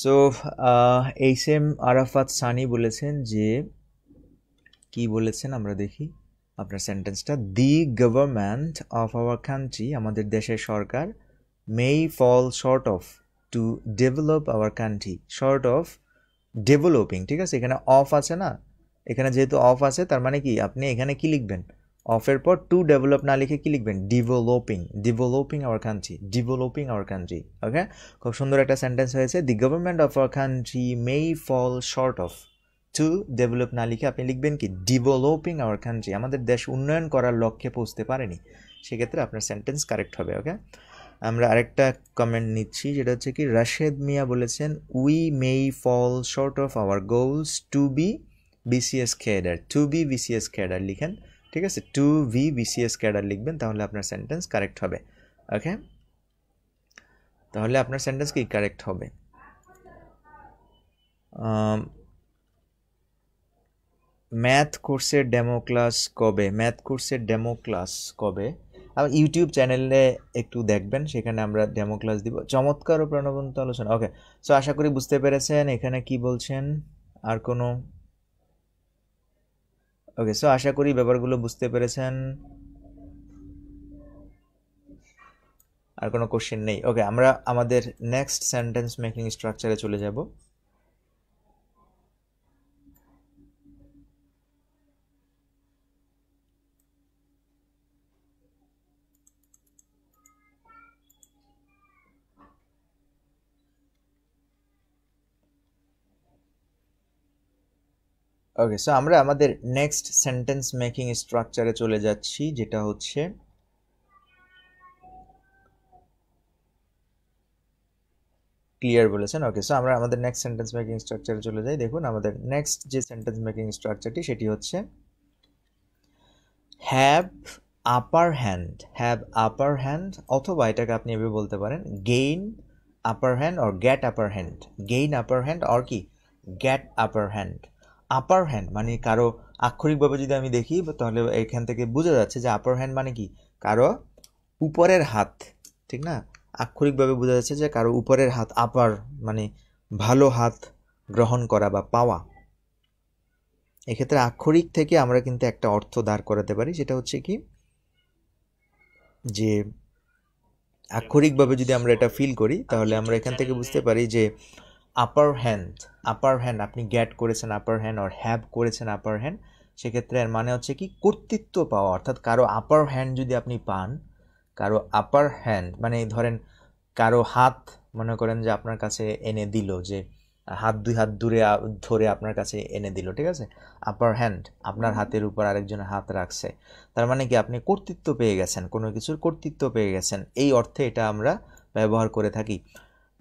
So H M Arafat Sunny বলেছেন যে কি বলেছেন আমরা দেখি আপনার সেন্টেন্সটা, the government of our country, আমাদের দেশের সরকার, may fall short of to develop our country, short of developing, ঠিক আছে, এখানে অফ আছে না, এখানে যেহেতু অফ আছে তার মানে কি আপনি এখানে কি লিখবেন, অফের পর টু ডেভেলপ না লিখে কি লিখবেন, ডেভেলপিং আওয়ার কান্ট্রি, ওকে। খুব সুন্দর একটা সেন্টেন্স হয়েছে, দি government of our country may fall short of, to develop না লিখে আপনি লিখবেন কি, ডেভেলপিং আওয়ার কান্ট্রি, আমাদের দেশ উন্নয়ন করার লক্ষ্যে পৌঁছতে পারেনি, সেক্ষেত্রে আপনার সেন্টেন্স কারেক্ট হবে, ওকে। আমরা আরেকটা কমেন্ট নিচ্ছি, যেটা হচ্ছে কি রাশেদ মিয়া বলেছেন, we may fall short of our goals to be BCS cadre, লিখেন, ঠিক আছে, টু বি বিসিএস ক্যাডার লিখবেন, তাহলে আপনার সেন্টেন্স কারেক্ট হবে, ওকে, তাহলে আপনার সেন্টেন্স কি কারেক্ট হবে। ম্যাথ কোর্সের ডেমো ক্লাস কবে, আর ইউটিউব চ্যানেলে একটু দেখবেন, সেখানে আমরা ডেমো ক্লাস দিব, চমৎকার ও প্রাণবন্ত আলোচনা, ওকে। সো আশা করি বুঝতে পেরেছেন এখানে কি বলছেন, আর কোনো, ওকে, সো আশা করি ব্যাপারগুলো বুঝতে পেরেছেন, আর কোনো কোশ্চেন নেই, ওকে। আমরা আমাদের নেক্সট সেন্টেন্স মেকিং স্ট্রাকচারে চলে যাব। ওকে, সো আমরা আমাদের নেক্সট সেন্টেন্স মেকিং স্ট্রাকচারে চলে যাচ্ছি, যেটা হচ্ছে ক্লিয়ার বলেছেন, ওকে। সো আমরা আমাদের নেক্সট সেন্টেন্স মেকিং স্ট্রাকচারে চলে যাই। দেখুন আমাদের নেক্সট যে সেন্টেন্স মেকিং স্ট্রাকচারটি সেটি হচ্ছে হ্যাভ আপার হ্যান্ড, অথবা এটাকে আপনি এভাবে বলতে পারেন gain upper hand or get upper hand, gain upper hand or কি get upper hand. Upper hand মানে কারো, আক্ষরিকভাবে যদি আমি দেখি তাহলে এখান থেকে বোঝা যাচ্ছে যে আপার হ্যান্ড মানে কি কারো উপরের হাত, ঠিক না, আক্ষরিকভাবে বোঝা যাচ্ছে যে কারো উপরের হাত, আপার মানে ভালো হাত গ্রহণ করা বা পাওয়া। এক্ষেত্রে আক্ষরিক থেকে আমরা কিন্তু একটা অর্থ দাঁড় করাতে পারি, সেটা হচ্ছে কি যে আক্ষরিকভাবে যদি আমরা এটা ফিল করি তাহলে আমরা এখান থেকে বুঝতে পারি যে আপার হ্যান্ড আপনি গ্যাট করেছেন আপার হ্যান্ড আর হ্যাভ করেছেন আপার হ্যান্ড, সেক্ষেত্রে এর মানে হচ্ছে কি কর্তৃত্ব পাওয়া, অর্থাৎ কারো আপার হ্যান্ড যদি আপনি পান, কারো আপার হ্যান্ড মানে ধরেন কারো হাত মনে করেন যে আপনার কাছে এনে দিল, যে দুই হাত ধরে আপনার কাছে এনে দিল, ঠিক আছে, আপার হ্যান্ড, আপনার হাতের উপর আরেকজনের হাত রাখছে, তার মানে কি আপনি কর্তৃত্ব পেয়ে গেছেন, কোনো কিছুর কর্তৃত্ব পেয়ে গেছেন, এই অর্থে এটা আমরা ব্যবহার করে থাকি।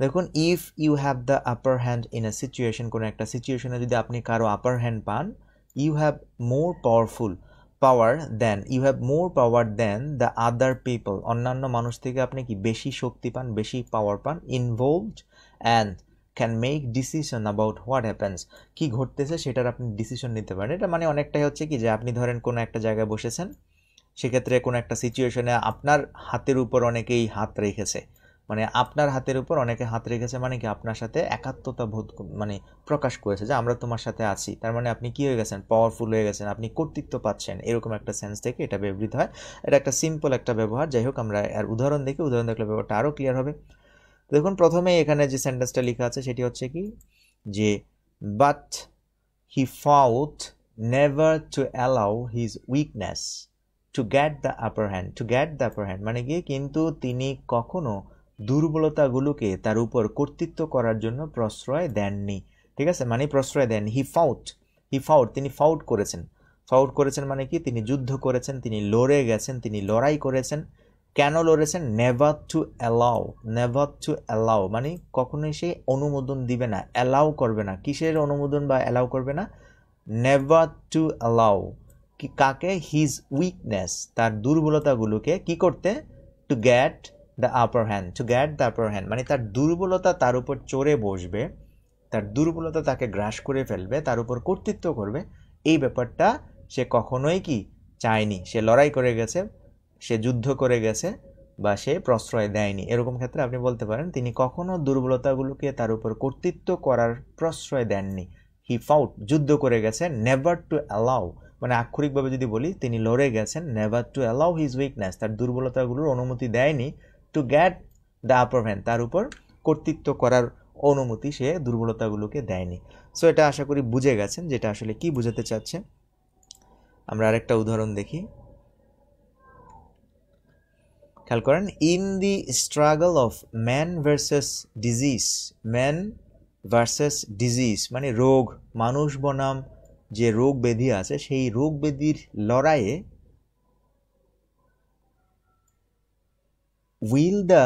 দেখুন, if you have the upper hand in a situation, কোনো একটা সিচুয়েশনে যদি আপনি কারো আপার হ্যান্ড পান, you have more power than the other people, অন্যান্য মানুষ থেকে আপনি কি বেশি শক্তি পান, বেশি পাওয়ার পান, involved and can make decision about what happens, কি ঘটতেছে সেটার আপনি ডিসিশন নিতে পারেন। এটা মানে অনেকটাই হচ্ছে কি যে আপনি ধরেন কোনো একটা জায়গায় বসেছেন, সেক্ষেত্রে কোনো একটা সিচুয়েশনে আপনার হাতের উপর অনেকেই হাত রেখেছে, মানে আপনার হাতের উপর অনেকে হাত রেখেছে মানে কি আপনার সাথে একাত্মতা বোধ মানে প্রকাশ করেছে যে আমরা তোমার সাথে আছি, তার মানে আপনি কি হয়ে গেছেন, পাওয়ারফুল হয়ে গেছেন, আপনি কর্তৃত্ব পাচ্ছেন, এরকম একটা সেন্স থেকে এটা ব্যবহৃত হয়। এটা একটা সিম্পল একটা ব্যবহার, যাই হোক আমরা আর উদাহরণ দেখলে ব্যাপারটা আরও ক্লিয়ার হবে। দেখুন প্রথমেই এখানে যে সেন্টেন্সটা লেখা আছে সেটি হচ্ছে কি যে but he fought never to allow his weakness to get the upper hand, মানে কি কিন্তু তিনি কখনো দুর্বলতাগুলোকে তার উপর কর্তৃত্ব করার জন্য প্রশ্রয় দেননি, ঠিক আছে, মানে প্রশ্রয় দেন। হি ফাউট তিনি ফাউট করেছেন মানে কি তিনি যুদ্ধ করেছেন, তিনি লড়ে গেছেন, তিনি লড়াই করেছেন। কেন লড়েছেন? নেভার টু অ্যালাউ মানে কখনোই সে অনুমোদন দিবে না, অ্যালাউ করবে না। কিসের অনুমোদন বা অ্যালাউ করবে না? নেভার টু অ্যালাউ কাকে? হিজ উইকনেস, তার দুর্বলতাগুলোকে কি করতে? To get the upper hand মানে তার দুর্বলতা তার উপর চড়ে বসবে, তার দুর্বলতা তাকে গ্রাস করে ফেলবে, তার উপর কর্তৃত্ব করবে, এই ব্যাপারটা সে কখনোই কি চায়নি। সে লড়াই করে গেছে, সে যুদ্ধ করে গেছে, বা সে প্রশ্রয় দেয়নি, এরকম ক্ষেত্রে আপনি বলতে পারেন তিনি কখনো দুর্বলতাগুলোকে তার উপর কর্তৃত্ব করার প্রশ্রয় দেননি। হি ফাউট, যুদ্ধ করে গেছেন। নেভার টু অ্যালাউ, মানে আক্ষরিকভাবে যদি বলি তিনি লড়ে গেছেন। Never to allow his weakness, তার দুর্বলতাগুলোর অনুমতি দেয়নি। To get the upper hand, তার উপর কর্তৃত্ব করার অনুমতি সে দুর্বলতাগুলোকে দেয়নি। সো এটা আশা করি বুঝে গেছেন যেটা আসলে কি বোঝাতে চাচ্ছে। আমরা আরেকটা উদাহরণ দেখি, খেয়াল করেন। In the struggle of man versus disease, man versus disease মানে রোগ, মানুষ বনাম যে রোগ ব্যাধি আছে সেই রোগ ব্যাধির লড়াইয়ে will the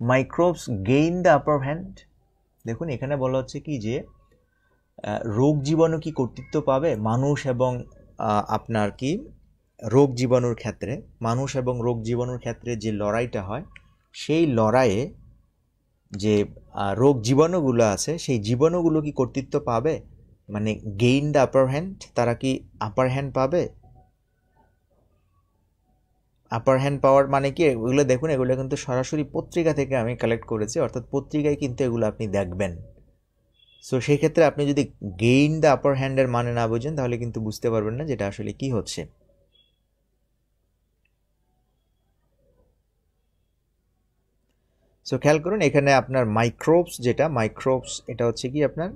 microbes gain the upper hand. দেখুন এখানে বলা হচ্ছে কি যে রোগ জীবাণু কি কর্তৃত্ব পাবে মানুষ এবং আপনার কি রোগ জীবাণুর ক্ষেত্রে, মানুষ এবং রোগ জীবাণুর ক্ষেত্রে যে লড়াইটা হয় সেই লড়াইয়ে যে রোগ জীবাণুগুলো আছে সেই জীবাণুগুলো কি কর্তৃত্ব পাবে, মানে গেইন দ্য আপার হ্যান্ড, তারা কি আপার হ্যান্ড পাবে। আপার হ্যান্ড পাওয়ার মানে কি, এগুলো দেখুন এগুলো কিন্তু সরাসরি পত্রিকা থেকে আমি কালেক্ট করেছি, অর্থাৎ পত্রিকায় কিন্তু এগুলো আপনি দেখবেন। সো সেই ক্ষেত্রে আপনি যদি গেইন দ্য আপার হ্যান্ডের মানে না বুঝেন তাহলে কিন্তু বুঝতে পারবেন না যেটা আসলে কি হচ্ছে। সো খেয়াল করুন এখানে আপনার মাইক্রোবস, যেটা মাইক্রোবস এটা হচ্ছে কি আপনার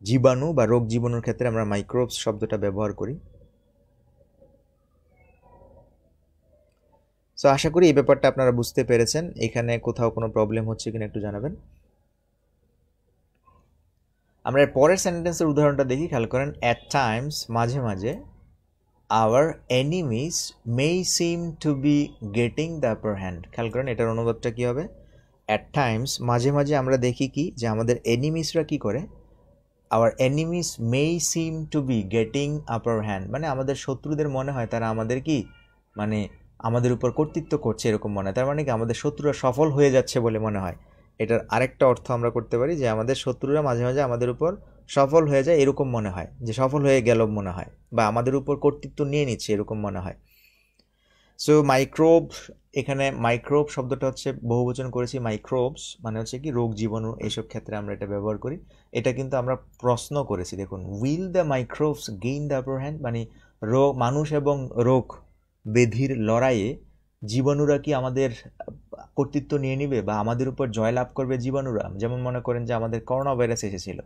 জীবাণু বা রোগ জীবাণুর ক্ষেত্রে আমরা মাইক্রোবস শব্দটা ব্যবহার করি। সো আশা করি এই ব্যাপারটা আপনারা বুঝতে পেরেছেন। এখানে কোথাও কোনো প্রবলেম হচ্ছে কিনা একটু জানাবেন। আমরা পরের সেন্টেন্সের উদাহরণটা দেখি, খেয়াল করেন। অ্যাট টাইমস, মাঝে মাঝে, our enemies may seem to be getting the upper hand. খেয়াল করেন এটার অনুবাদটা কি হবে। অ্যাট টাইমস, মাঝে মাঝে আমরা দেখি কি যে আমাদের এনিমিসরা কি করে, our enemies may seem to be getting upper hand, মানে আমাদের শত্রুদের মনে হয় তারা আমাদের কি মানে আমাদের উপর কর্তৃত্ব করছে এরকম মনে হয়। তার মানে কি আমাদের শত্রুরা সফল হয়ে যাচ্ছে বলে মনে হয়। এটার আরেকটা অর্থ আমরা করতে পারি যে আমাদের শত্রুরা মাঝে মাঝে আমাদের উপর সফল হয়ে যায় এরকম মনে হয়, যে সফল হয়ে গেল মনে হয়, বা আমাদের উপর কর্তৃত্ব নিয়ে নিচ্ছে এরকম মনে হয়। সো মাইক্রোব, এখানে মাইক্রোব শব্দটা হচ্ছে বহুবচন করেছি। মাইক্রোবস মানে হচ্ছে কি রোগ জীবাণু, এইসব ক্ষেত্রে আমরা এটা ব্যবহার করি। এটা কিন্তু আমরা প্রশ্ন করেছি, দেখুন। Will the microbes gain the upper hand, মানে মানুষ এবং রোগ ব্যাধির লড়াইয়ে জীবাণুরা কি আমাদের কর্তৃত্ব নিয়ে নিবে বা আমাদের উপর জয়লাভ করবে জীবাণুরা। যেমন মনে করেন যে আমাদের করোনা ভাইরাস এসেছিল,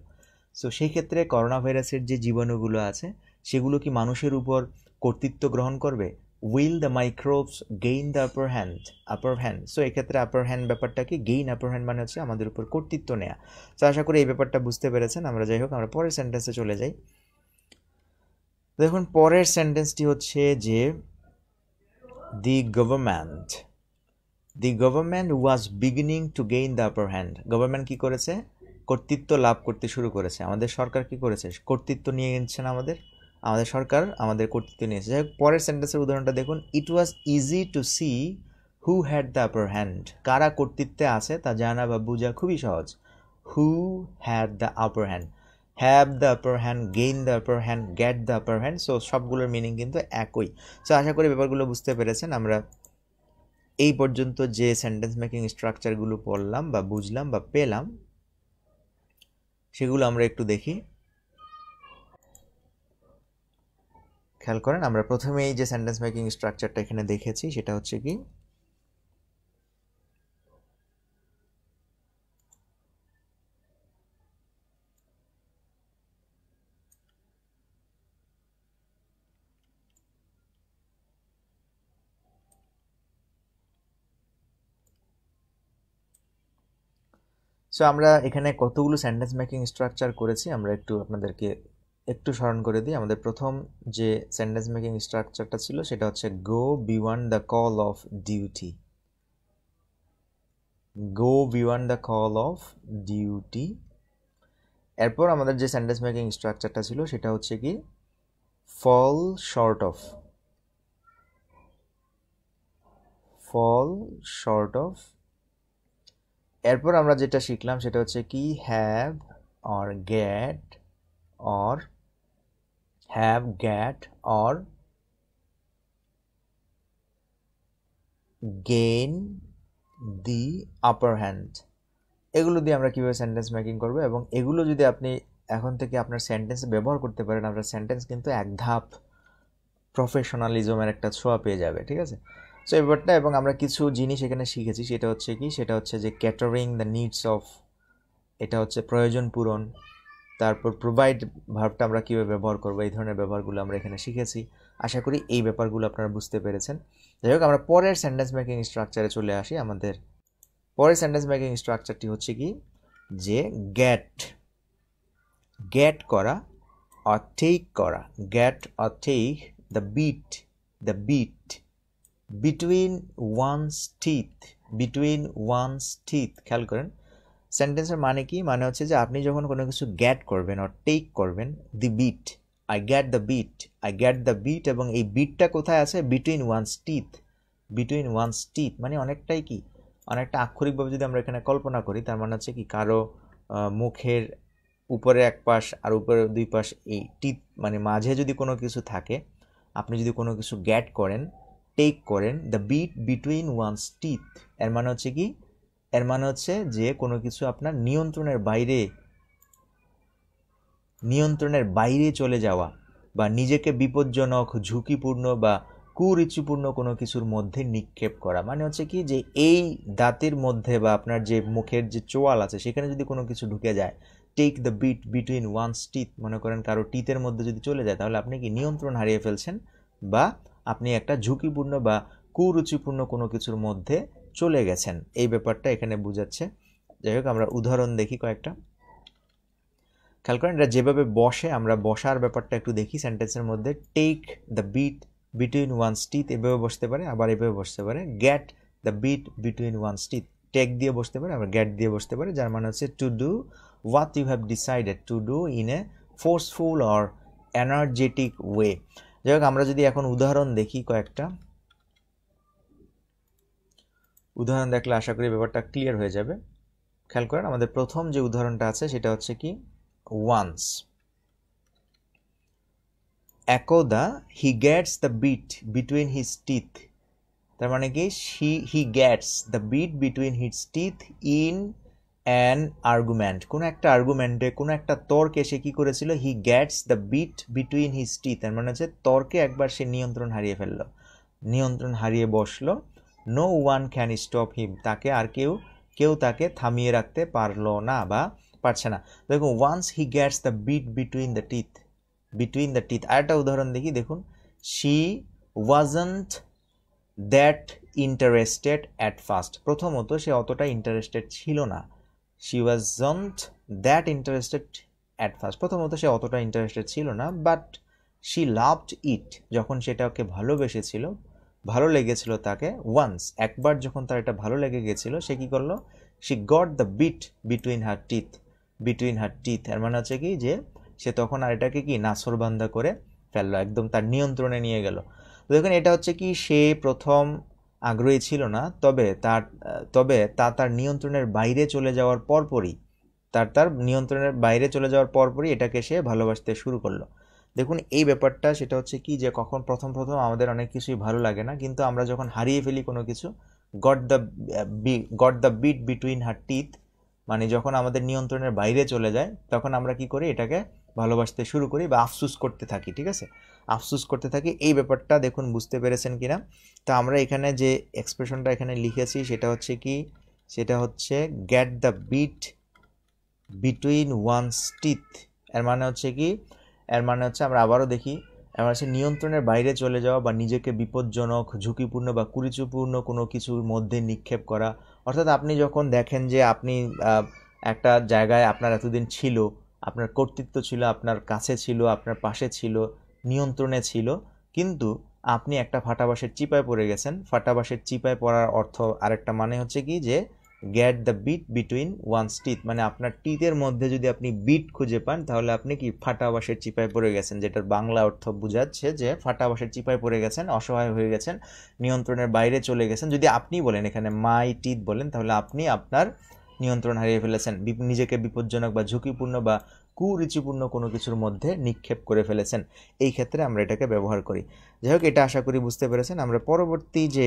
সো সেই ক্ষেত্রে করোনা ভাইরাসের যে জীবাণুগুলো আছে সেগুলো কি মানুষের উপর কর্তৃত্ব গ্রহণ করবে। Will the microbes gain the upper hand. So এক্ষেত্রে আপার হ্যান্ড ব্যাপারটা কি, গেইন আপার হ্যান্ড মানে হচ্ছে আমাদের উপর কর্তৃত্ব নেওয়া। তো আশা করি এই ব্যাপারটা বুঝতে পেরেছেন। আমরা যাই হোক আমরা পরের সেন্টেন্সে চলে যাই। দেখুন পরের সেন্টেন্সটি হচ্ছে যে the government was beginning to gain the upper hand. Government কি করেছে, কর্তৃত্ব লাভ করতে শুরু করেছে। আমাদের সরকার কি করেছে, কর্তৃত্ব নিয়ে নিচ্ছে না, আমাদের সরকার আমাদের কর্তৃত্ব নিয়েছে। যাই হোক পরের সেন্টেন্সের উদাহরণটা দেখুন। It was easy to see who had the upper hand. কারা কর্তৃত্বে আছে তা জানা বা বোঝা খুবই সহজ। Who had the upper hand, have the upper hand, gain the upper hand, get the upper hand. So সবগুলোর মিনিং কিন্তু একই। সো আশা করি ব্যাপারগুলো বুঝতে পেরেছেন। আমরা এই পর্যন্ত যে সেন্টেন্স মেকিং স্ট্রাকচারগুলো পড়লাম বা বুঝলাম বা পেলাম সেগুলো আমরা একটু দেখি। খেয়াল করেন আমরা প্রথমে এই যে সেন্টেন্স মেকিং স্ট্রাকচারটা এখানে দেখেছি সেটা হচ্ছে কি, সো আমরা এখানে কতগুলো সেন্টেন্স মেকিং স্ট্রাকচার করেছি আমরা একটু আপনাদেরকে একটু স্মরণ করে দিই। আমাদের প্রথম যে সেন্টেন্স মেকিং স্ট্রাকচারটা ছিল সেটা হচ্ছে গো beyond the call of duty. Go beyond the call of duty. এরপর আমাদের যে সেন্টেন্স মেকিং স্ট্রাকচারটা ছিল সেটা হচ্ছে কি ফল শর্ট অফ। এরপর আমরা যেটা শিখলাম সেটা হচ্ছে কি have or get or gain the upper hand। এগুলো দিয়ে আমরা কিভাবে সেন্টেন্স মেকিং করব এবং এগুলো যদি আপনি এখন থেকে আপনার সেন্টেন্সে ব্যবহার করতে পারেন, আপনার সেন্টেন্স কিন্তু এক ধাপ প্রফেশনালিজমের একটা ছোঁয়া পেয়ে যাবে, ঠিক আছে। সো এই ব্যাপারটা, এবং আমরা কিছু জিনিস এখানে শিখেছি, সেটা হচ্ছে কি, সেটা হচ্ছে যে ক্যাটারিং দ্য নিডস অফ, এটা হচ্ছে প্রয়োজন পূরণ। তারপর প্রোভাইড ভার্বটা আমরা কীভাবে ব্যবহার করবো, এই ধরনের ব্যবহারগুলো আমরা এখানে শিখেছি। আশা করি এই ব্যাপারগুলো আপনারা বুঝতে পেরেছেন। যাই হোক, আমরা পরের সেন্টেন্স মেকিং স্ট্রাকচারে চলে আসি। আমাদের পরের সেন্টেন্স মেকিং স্ট্রাকচারটি হচ্ছে কি, যে গেট করা or take করা, get or take the beat between one's teeth। খেয়াল করেন সেন্টেন্সের মানে কি, মানে হচ্ছে যে আপনি যখন কোনো কিছু গেট করবেন or take করবেন, the beat, I get the beat, এবং এই বিটটা কোথায় আছে, between one's teeth, মানে অনেকটাই কি, অনেকটা আক্ষরিকভাবে যদি আমরা এখানে কল্পনা করি, তার মানে হচ্ছে কি, কারো মুখের উপরে এক পাশ আর উপরে দুই পাশ, এই টিথ মানে মাঝে যদি কোনো কিছু থাকে, আপনি যদি কোনো কিছু গেট করেন, টেক করেন, the bit between one's teeth, এর মানে হচ্ছে কি, এর মানে হচ্ছে যে কোনো কিছু আপনার নিয়ন্ত্রণের বাইরে চলে যাওয়া, বা নিজেকে বিপজ্জনক, ঝুঁকিপূর্ণ বা কুরুচিপূর্ণ কোনো কিছুর মধ্যে নিক্ষেপ করা। মানে হচ্ছে কি, যে এই দাঁতের মধ্যে বা আপনার যে মুখের যে চোয়াল আছে সেখানে যদি কোনো কিছু ঢুকে যায়, take the bit between one's teeth, মনে করেন কারো টিথের মধ্যে যদি চলে যায়, তাহলে আপনি কি নিয়ন্ত্রণ হারিয়ে ফেলছেন, বা আপনি একটা ঝুঁকিপূর্ণ বা কুরুচিপূর্ণ কোনো কিছুর মধ্যে চলে গেছেন, এই ব্যাপারটা এখানে বোঝাচ্ছে। যাই হোক, আমরা উদাহরণ দেখি কয়েকটা। খেয়াল করেন এটা যেভাবে বসে, আমরা বসার ব্যাপারটা একটু দেখি সেন্টেন্সের মধ্যে। Take the bit between one's teeth এভাবে বসতে পারে, আবার এভাবে বসতে পারে। Get the bit between one's teeth, take দিয়ে বসতে পারে, আবার গেট দিয়ে বসতে পারে, যার মানে হচ্ছে to do what you have decided to do in a forceful or energetic way. যাই হোক, আমরা যদি এখন উদাহরণ দেখি কয়েকটা, উদাহরণ দেখলে আশা করি ব্যাপারটা ক্লিয়ার হয়ে যাবে। খেয়াল করেন আমাদের প্রথম যে উদাহরণটা আছে সেটা হচ্ছে কি, ওয়ান্স, একদা he gets the bit between his teeth, তার মানে কি, he gets the bit between his teeth in an argument, কোনো একটা আর্গুমেন্টে, কোনো একটা তর্কে সে কি করেছিল, he gets the bit between his teeth, তার মানে হচ্ছে তর্কে একবার সে নিয়ন্ত্রণ হারিয়ে ফেললো, নিয়ন্ত্রণ হারিয়ে বসলো। No one can stop him, তাকে আর কেউ তাকে থামিয়ে রাখতে পারলো না বা পারছে না। দেখুন, once he gets the bit between the teeth. আরেকটা উদাহরণ দেখি, দেখুন, she wasn't that interested at first, প্রথমত সে অতটা ইন্টারেস্টেড ছিল না। She wasn't that interested at first, প্রথমত সে অতটা ইন্টারেস্টেড ছিল না, বাট শি লাভড ইট, যখন সেটাকে ভালোবেসেছিল, ভালো লেগেছিল তাকে, ওয়ান্স, একবার যখন তার এটা ভালো লেগে গেছিল, সে কি করলো, she got the bit between her teeth, এর মানে হচ্ছে কি, যে সে তখন আর এটাকে কি নাছোড়বান্দা করে ফেললো, একদম তার নিয়ন্ত্রণে নিয়ে গেল। তো দেখুন, এটা হচ্ছে কি, সে প্রথম আগ্রহী ছিল না, তবে তার নিয়ন্ত্রণের বাইরে চলে যাওয়ার পরপরই, তার নিয়ন্ত্রণের বাইরে চলে যাওয়ার পরপরই এটাকে সে ভালোবাসতে শুরু করলো। দেখুন, এই ব্যাপারটা সেটা হচ্ছে কি, যে কখন প্রথম আমাদের অনেক কিছুই ভালো লাগে না, কিন্তু আমরা যখন হারিয়ে ফেলি কোনো কিছু, got the bit between her teeth, মানে যখন আমাদের নিয়ন্ত্রণের বাইরে চলে যায়, তখন আমরা কি করি, এটাকে ভালোবাসতে শুরু করি বা আফসুস করতে থাকি, ঠিক আছে, আফসুস করতে থাকি। এই ব্যাপারটা দেখুন বুঝতে পেরেছেন কিনা। তো আমরা এখানে যে এক্সপ্রেশনটা এখানে লিখেছি সেটা হচ্ছে কি, সেটা হচ্ছে get the bit between one's teeth, এর মানে হচ্ছে কি, এর মানে হচ্ছে, আমরা আবারও দেখি, এর মানে হচ্ছে নিয়ন্ত্রণের বাইরে চলে যাওয়া বা নিজেকে বিপজ্জনক, ঝুঁকিপূর্ণ বা কুরুচিপূর্ণ কোনো কিছুর মধ্যে নিক্ষেপ করা। অর্থাৎ আপনি যখন দেখেন যে আপনি একটা জায়গায় আপনার এতদিন ছিল, আপনার কর্তৃত্ব ছিল, আপনার কাছে ছিল, আপনার পাশে ছিল, নিয়ন্ত্রণে ছিল, কিন্তু আপনি একটা ফাটাবাসের চিপায় পড়ে গেছেন। ফাটাবাসের চিপায় পড়ার অর্থ আরেকটা মানে হচ্ছে কি, যে get the bit between one's teeth, মানে আপনার টিথের মধ্যে যদি আপনি বিট খুঁজে পান, তাহলে আপনি কি ফাটাবাসের চিপায় পড়ে গেছেন, যেটার বাংলা অর্থ বোঝাচ্ছে যে ফাটাবাসের চিপায় পড়ে গেছেন, অসহায় হয়ে গেছেন, নিয়ন্ত্রণের বাইরে চলে গেছেন। যদি আপনি বলেন, এখানে মাই টিথ বলেন, তাহলে আপনি আপনার নিয়ন্ত্রণ হারিয়ে ফেলেছেন, নিজেকে বিপজ্জনক বা ঝুঁকিপূর্ণ বা কুরুচিপূর্ণ কোনো কিছুর মধ্যে নিক্ষেপ করে ফেলেছেন, এই ক্ষেত্রে আমরা এটাকে ব্যবহার করি। যাই হোক, এটা আশা করি বুঝতে পেরেছেন। আমরা পরবর্তী যে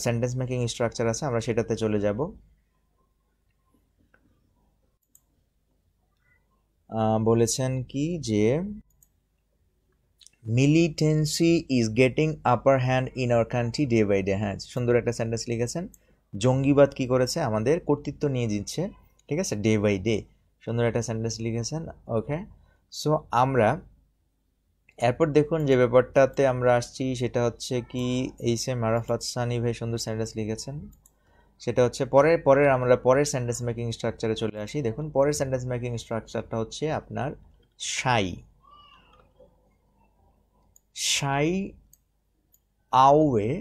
সেন্টেন্স মেকিং স্ট্রাকচার আছে আমরা সেটাতে চলে যাব। বলেছেন কি যে militancy is getting upper hand in our country day by day. হ্যাঁ, সুন্দর একটা সেন্টেন্স লিখেছেন। জঙ্গিবাদ কি করেছে, আমাদের কর্তৃত্ব নিয়ে দিচ্ছে, ঠিক আছে, ডে বাই ডে। সুন্দর একটা সেন্টেন্স লিখেছেন। ওকে, সো আমরা এরপর দেখুন যে ব্যাপারটাতে আমরা আসছি সেটা হচ্ছে কি, এই সে মারাফাত সানি ভাই সুন্দর সেন্টেন্স লিখেছেন। সেটা হচ্ছে আমরা পরের সেন্টেন্স মেকিং স্ট্রাকচারে চলে আসি। দেখুন পরের সেন্টেন্স মেকিং স্ট্রাকচারটা হচ্ছে আপনার shy away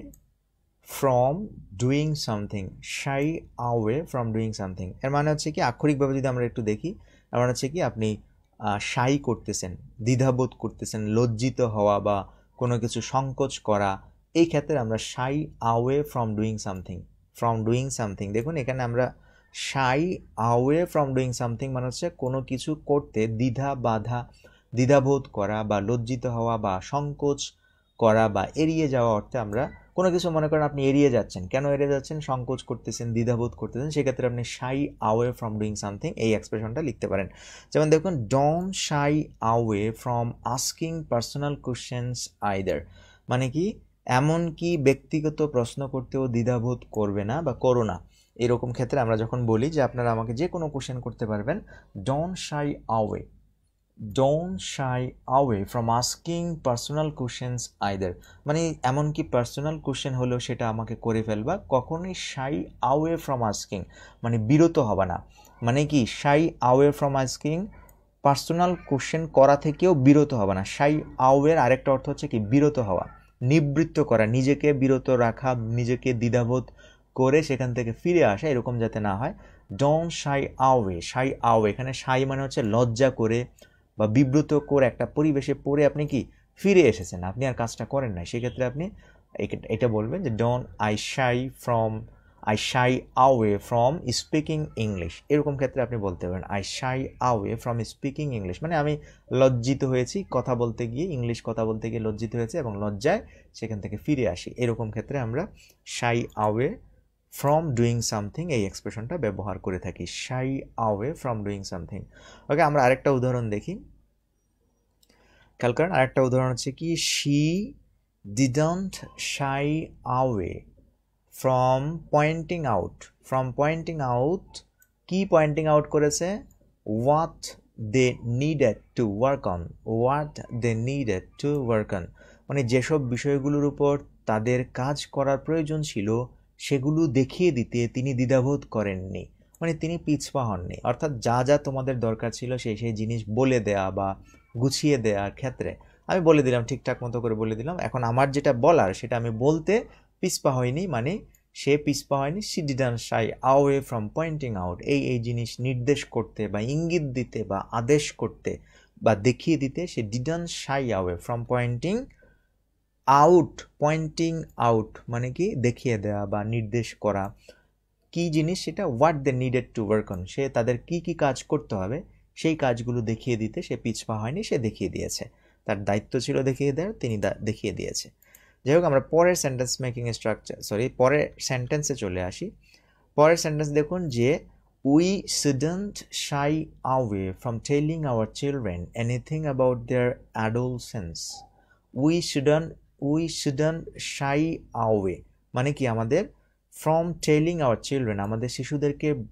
from doing something, shy away from doing something। এর মানে হচ্ছে কি, আক্ষরিকভাবে যদি আমরা একটু দেখি, এর মানে হচ্ছে কি আপনি শাই করতেছেন, দ্বিধাবোধ করতেছেন, লজ্জিত হওয়া বা কোনো কিছু সংকোচ করা, এই ক্ষেত্রে আমরা shy away from doing something। দেখুন এখানে আমরা shy away from doing something মানে হচ্ছে কোনো কিছু করতে দ্বিধাবোধ করা বা লজ্জিত হওয়া বা সংকোচ করা বা এড়িয়ে যাওয়া অর্থে আমরা কোনো কিছু, মনে করেন আপনি এড়িয়ে যাচ্ছেন, কেন এড়িয়ে যাচ্ছেন, সংকোচ করতেছেন, দ্বিধাবোধ করতেছেন, সেক্ষেত্রে আপনি shy away from doing something এই এক্সপ্রেশনটা লিখতে পারেন। যেমন দেখুন, don't shy away from asking personal questions either, মানে কি এমনকি ব্যক্তিগত প্রশ্ন করতেও দ্বিধাবোধ করবে না বা করো না। এরকম ক্ষেত্রে আমরা যখন বলি যে আপনারা আমাকে যে কোনো কোশ্চেন করতে পারবেন, don't shy away from asking personal questions either, মানে এমনকি পার্সোনাল কোশ্চেন হলেও সেটা আমাকে করে ফেলবা, কখনোই shy away from asking মানে বিরত হবা না। মানে কি shy away from asking, personal question করা থেকেও বিরত হবা না। shy away এর আরেকটা অর্থ হচ্ছে কি বিরত হওয়া, নিবৃত্ত করা, নিজেকে বিরত রাখা, নিজেকে দ্বিধাবোধ করে সেখান থেকে ফিরে আসা, এরকম যাতে না হয়। don't shy away, এখানে shy মানে হচ্ছে লজ্জা করে বা বিব্রত করে একটা পরিবেশে পড়ে আপনি কি ফিরে এসেছেন, আপনি আর কাজটা করেন নাই, সেক্ষেত্রে আপনি এটা বলবেন যে I shy away from speaking English। এরকম ক্ষেত্রে আপনি বলতে পারেন I shy away from speaking English, মানে আমি লজ্জিত হয়েছি কথা বলতে গিয়ে, ইংলিশ কথা বলতে গিয়ে লজ্জিত হয়েছে এবং লজ্জায় সেখান থেকে ফিরে আসি। এরকম ক্ষেত্রে আমরা shy away from doing something এই এক্সপ্রেশনটা ব্যবহার করে থাকি, shy away from doing something। ওকে, আমরা আরেকটা উদাহরণ দেখি। খেয়াল করেন, আরেকটা উদাহরণ হচ্ছে কি, she didn't shy away from pointing out কি পয়েন্টিং আউট করেছে, what they needed to work on, মানে যেসব বিষয়গুলোর উপর তাদের কাজ করার প্রয়োজন ছিল সেগুলো দেখিয়ে দিতে তিনি দ্বিধাবোধ করেননি, মানে তিনি পিছপা হননি। অর্থাৎ যা যা তোমাদের দরকার ছিল সেই জিনিস বলে দেয়া বা গুছিয়ে দেওয়ার ক্ষেত্রে আমি বলে দিলাম, ঠিকঠাক মতো করে বলে দিলাম, এখন আমার যেটা বলার সেটা আমি বলতে পিছপা হয়নি, মানে সে পিছপা হয়নি। she didn't shy away from pointing out, এই জিনিস নির্দেশ করতে বা ইঙ্গিত দিতে বা আদেশ করতে বা দেখিয়ে দিতে সে didn't shy away from pointing out মানে কি দেখিয়ে দেওয়া বা নির্দেশ করা কি জিনিস, সেটা what they needed to work on, সে তাদের কি কি কাজ করতে হবে সেই কাজগুলো দেখিয়ে দিতে সে পিছপা হয়নি, সে দেখিয়ে দিয়েছে, তার দায়িত্ব ছিল দেখিয়ে দেওয়ার, তিনি দেখিয়ে দিয়েছে। যাই হোক, আমরা পরের সেন্টেন্স মেকিং পরের সেন্টেন্সে চলে আসি। পরের সেন্টেন্স দেখুন যে we shouldn't shy away from telling our children anything about their adolescence। we shouldn't shy away মানে কি আমাদের from telling our children, আমাদের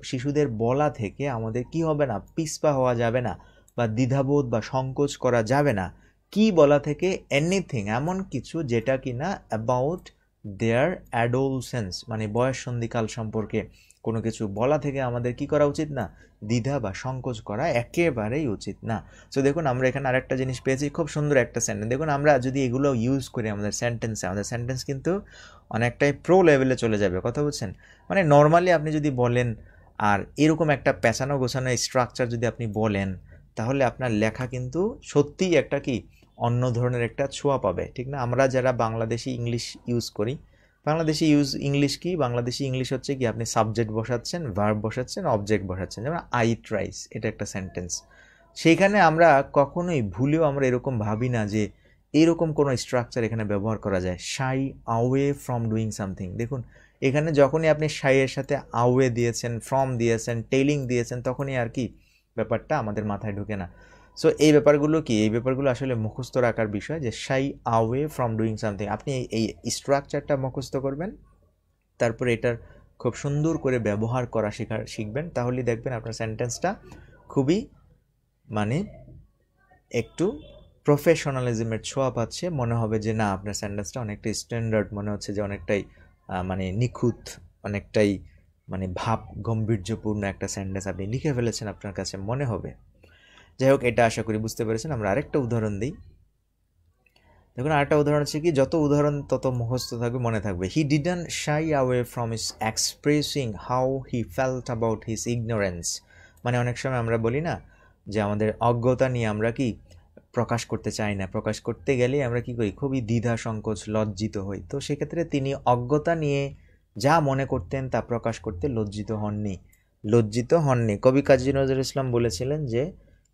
শিশুদের বলা থেকে আমাদের কি হবে না, পিছপা হওয়া যাবে না বা দ্বিধাবোধ বা সংকোচ করা যাবে না। কি বলা থেকে, এনিথিং এমন কিছু যেটা কিনা অ্যাবাউট দেয়ার অ্যাডোলসেন্স মানে বয়স সন্ধিকাল সম্পর্কে কোনো কিছু বলা থেকে আমাদের কি করা উচিত না, দ্বিধা বা সংকোচ করা একেবারেই উচিত না। সো দেখুন আমরা এখানে আরেকটা জিনিস পেয়েছি, খুব সুন্দর একটা সেন্টেন্স। দেখুন আমরা যদি এগুলো ইউজ করি আমাদের সেন্টেন্স কিন্তু অনেকটাই প্রো লেভেলে চলে যাবে, কথা বলছেন। মানে নর্মালি আপনি যদি বলেন আর এরকম একটা পেঁচানো গোছানো স্ট্রাকচার যদি আপনি বলেন, তাহলে আপনার লেখা কিন্তু সত্যিই একটা কি অন্য ধরনের একটা ছোঁয়া পাবে, ঠিক না? আমরা যারা বাংলাদেশি ইংলিশ ইউজ করি, বাংলাদেশি ইংলিশ হচ্ছে কি আপনি সাবজেক্ট বসাচ্ছেন, ভার্ব বসাচ্ছেন, অবজেক্ট বসাচ্ছেন। যেমন আই ট্রাইস, এটা একটা সেন্টেন্স। সেইখানে আমরা কখনোই ভুলেও আমরা এরকম ভাবি না যে এরকম কোনো স্ট্রাকচার এখানে ব্যবহার করা যায়, শাই আওয়ে ফ্রম ডুইং সামথিং। দেখুন এখানে যখনই আপনি শাইয়ের সাথে আওয়ে দিয়েছেন, ফ্রম দিয়েছেন, টেলিং দিয়েছেন, তখনই আর কি ব্যাপারটা আমাদের মাথায় ঢুকে না। সো এই ব্যাপারগুলো কি, এই ব্যাপারগুলো আসলে মুখস্থ রাখার বিষয়, যে শাই আওয়ে ফ্রম ডুইং সামথিং। আপনি এই স্ট্রাকচারটা মুখস্থ করবেন, তারপরে এটার খুব সুন্দর করে ব্যবহার করা শিখবেন, তাহলেই দেখবেন আপনার সেন্টেন্সটা খুবই মানে একটু প্রফেশনালিজমের ছোঁয়া পাচ্ছে, মনে হবে যে না আপনার সেন্টেন্সটা অনেকটাই স্ট্যান্ডার্ড, মনে হচ্ছে যে অনেকটাই মানে নিখুঁত, অনেকটাই মানে ভাব গম্ভীর্যপূর্ণ একটা সেন্টেন্স আপনি লিখে ফেলেছেন, আপনার কাছে মনে হবে। যাই হোক, এটা আশা করি বুঝতে পেরেছেন। আমরা আরেকটা উদাহরণ দিই। দেখুন আরেকটা উদাহরণ হচ্ছে কি, যত উদাহরণ তত মুখস্থ থাকবে, মনে থাকবে। He didn't shy away from his expressing how he felt about his ignorance. মানে অনেক সময় আমরা বলি না যে আমাদের অজ্ঞতা নিয়ে আমরা কি প্রকাশ করতে চাই না, প্রকাশ করতে গেলে আমরা কি করি, খুবই দ্বিধা সংকোচ, লজ্জিত হই। তো সেক্ষেত্রে তিনি অজ্ঞতা নিয়ে যা মনে করতেন তা প্রকাশ করতে লজ্জিত হননি। কবি কাজী নজরুল ইসলাম বলেছিলেন যে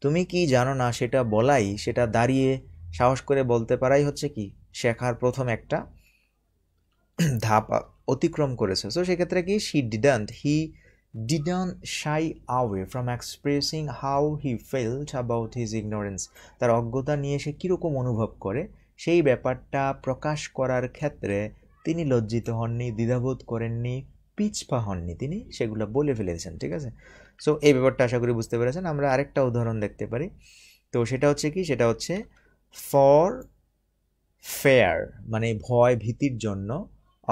তুমি কি জানো না সেটা বলাই, সেটা দাঁড়িয়ে সাহস করে বলতে পারাই হচ্ছে কি শেখার প্রথম একটা ধাপ অতিক্রম করেছে। সো সেক্ষেত্রে কি হি didn't shy away from expressing how he felt about his ignorance. তার অজ্ঞতা নিয়ে সে কীরকম অনুভব করে সেই ব্যাপারটা প্রকাশ করার ক্ষেত্রে তিনি লজ্জিত হননি, দ্বিধাবোধ করেননি, পিছপা হননি, তিনি সেগুলো বলে ফেলেছেন। ঠিক আছে, সো এই ব্যাপারটা আশা করি বুঝতে পেরেছেন। আমরা আরেকটা উদাহরণ দেখতে পারি। তো সেটা হচ্ছে কি, সেটা হচ্ছে ফর ফেয়ার, মানে ভয় ভীতির জন্য,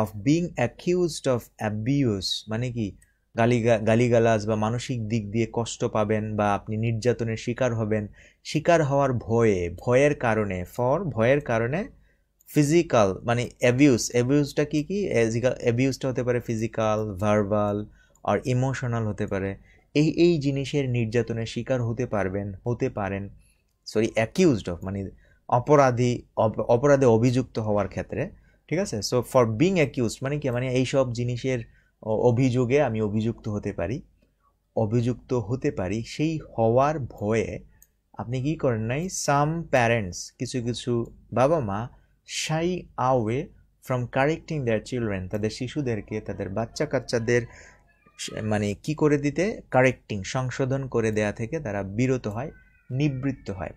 of being accused of abuse, মানে কি গালিগালাজ বা মানসিক দিক দিয়ে কষ্ট পাবেন বা আপনি নির্যাতনের শিকার হবেন, শিকার হওয়ার ভয়ের কারণে, ভয়ের কারণে ফিজিক্যাল মানে অ্যাবিউজটা কি অ্যাবিউজটা হতে পারে ফিজিক্যাল, ভার্বাল আর ইমোশনাল হতে পারে। এই জিনিসের নির্যাতনের শিকার হতে পারেন অ্যাকিউজড অফ মানে অপরাধে অভিযুক্ত হওয়ার ক্ষেত্রে। ঠিক আছে, সো ফর বিং অ্যাকিউজড মানে কি, মানে এইসব জিনিসের অভিযোগে আমি অভিযুক্ত হতে পারি, সেই হওয়ার ভয়ে আপনি কি করেন নাই, সাম প্যারেন্টস, কিছু বাবা মা, shy away from correcting their children, তাদের শিশুদেরকে, তাদের বাচ্চা কাচ্চাদের মানে কি করে দিতে, কারেক্টিং সংশোধন করে দেয়া থেকে তারা বিরত হয়, নিবৃত্ত হয়।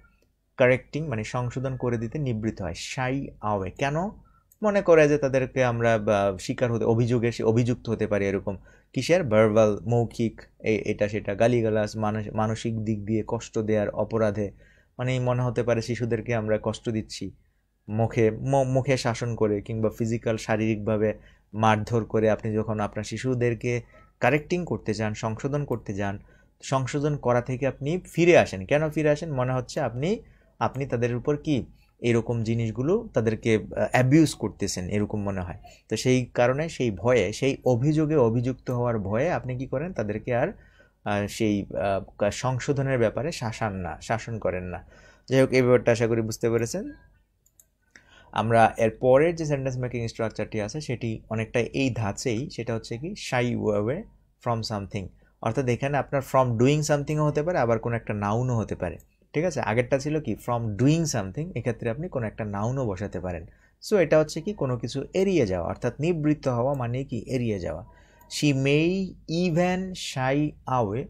কারেক্টিং মানে সংশোধন করে দিতে নিবৃত্ত হয়। শাই আওয়ে কেন, মনে করে যে তাদেরকে আমরা শিকার হতে অভিযুক্ত হতে পারি এরকম কিসের, ভার্বাল মৌখিক এটা সেটা গালিগালাজ, মানসিক দিক দিয়ে কষ্ট দেওয়ার অপরাধে, মানে মনে হতে পারে শিশুদেরকে আমরা কষ্ট দিচ্ছি মুখে শাসন করে কিংবা ফিজিক্যাল শারীরিকভাবে মারধর করে। আপনি যখন আপনার শিশুদেরকে কারেক্টিং করতে যান, সংশোধন করতে যান, সংশোধন করা থেকে আপনি ফিরে আসেন, কেন ফিরে আসেন, মনে হচ্ছে আপনি তাদের উপর কি এরকম জিনিসগুলো তাদেরকে অ্যাবিউজ করতেছেন, এরকম মনে হয়। তো সেই কারণে সেই ভয়ে, সেই অভিযোগে অভিযুক্ত হওয়ার ভয়ে আপনি কি করেন, তাদেরকে আর সেই সংশোধনের ব্যাপারে শাসন করেন না। যাই হোক, এই ব্যাপারটা আশা করি বুঝতে পেরেছেন। আমরা এর পরের যে সেন্টেন্স মেকিং স্ট্রাকচারটি আছে সেটি অনেকটা এই ধাঁচেই, সেটা হচ্ছে কি শাই অ্যাওয়ে ফ্রম সামথিং। অর্থাৎ এখানে আপনার ফ্রম ডুইং সামথিংও হতে পারে, আবার কোনো একটা নাউনও হতে পারে। ঠিক আছে, আগেরটা ছিল কি ফ্রম ডুইং সামথিং, এক্ষেত্রে আপনি কোনো একটা নাউনও বসাতে পারেন। সো এটা হচ্ছে কি কোনো কিছু এড়িয়ে যাওয়া, অর্থাৎ নিবৃত্ত হওয়া মানে কি এড়িয়ে যাওয়া। She may even shy away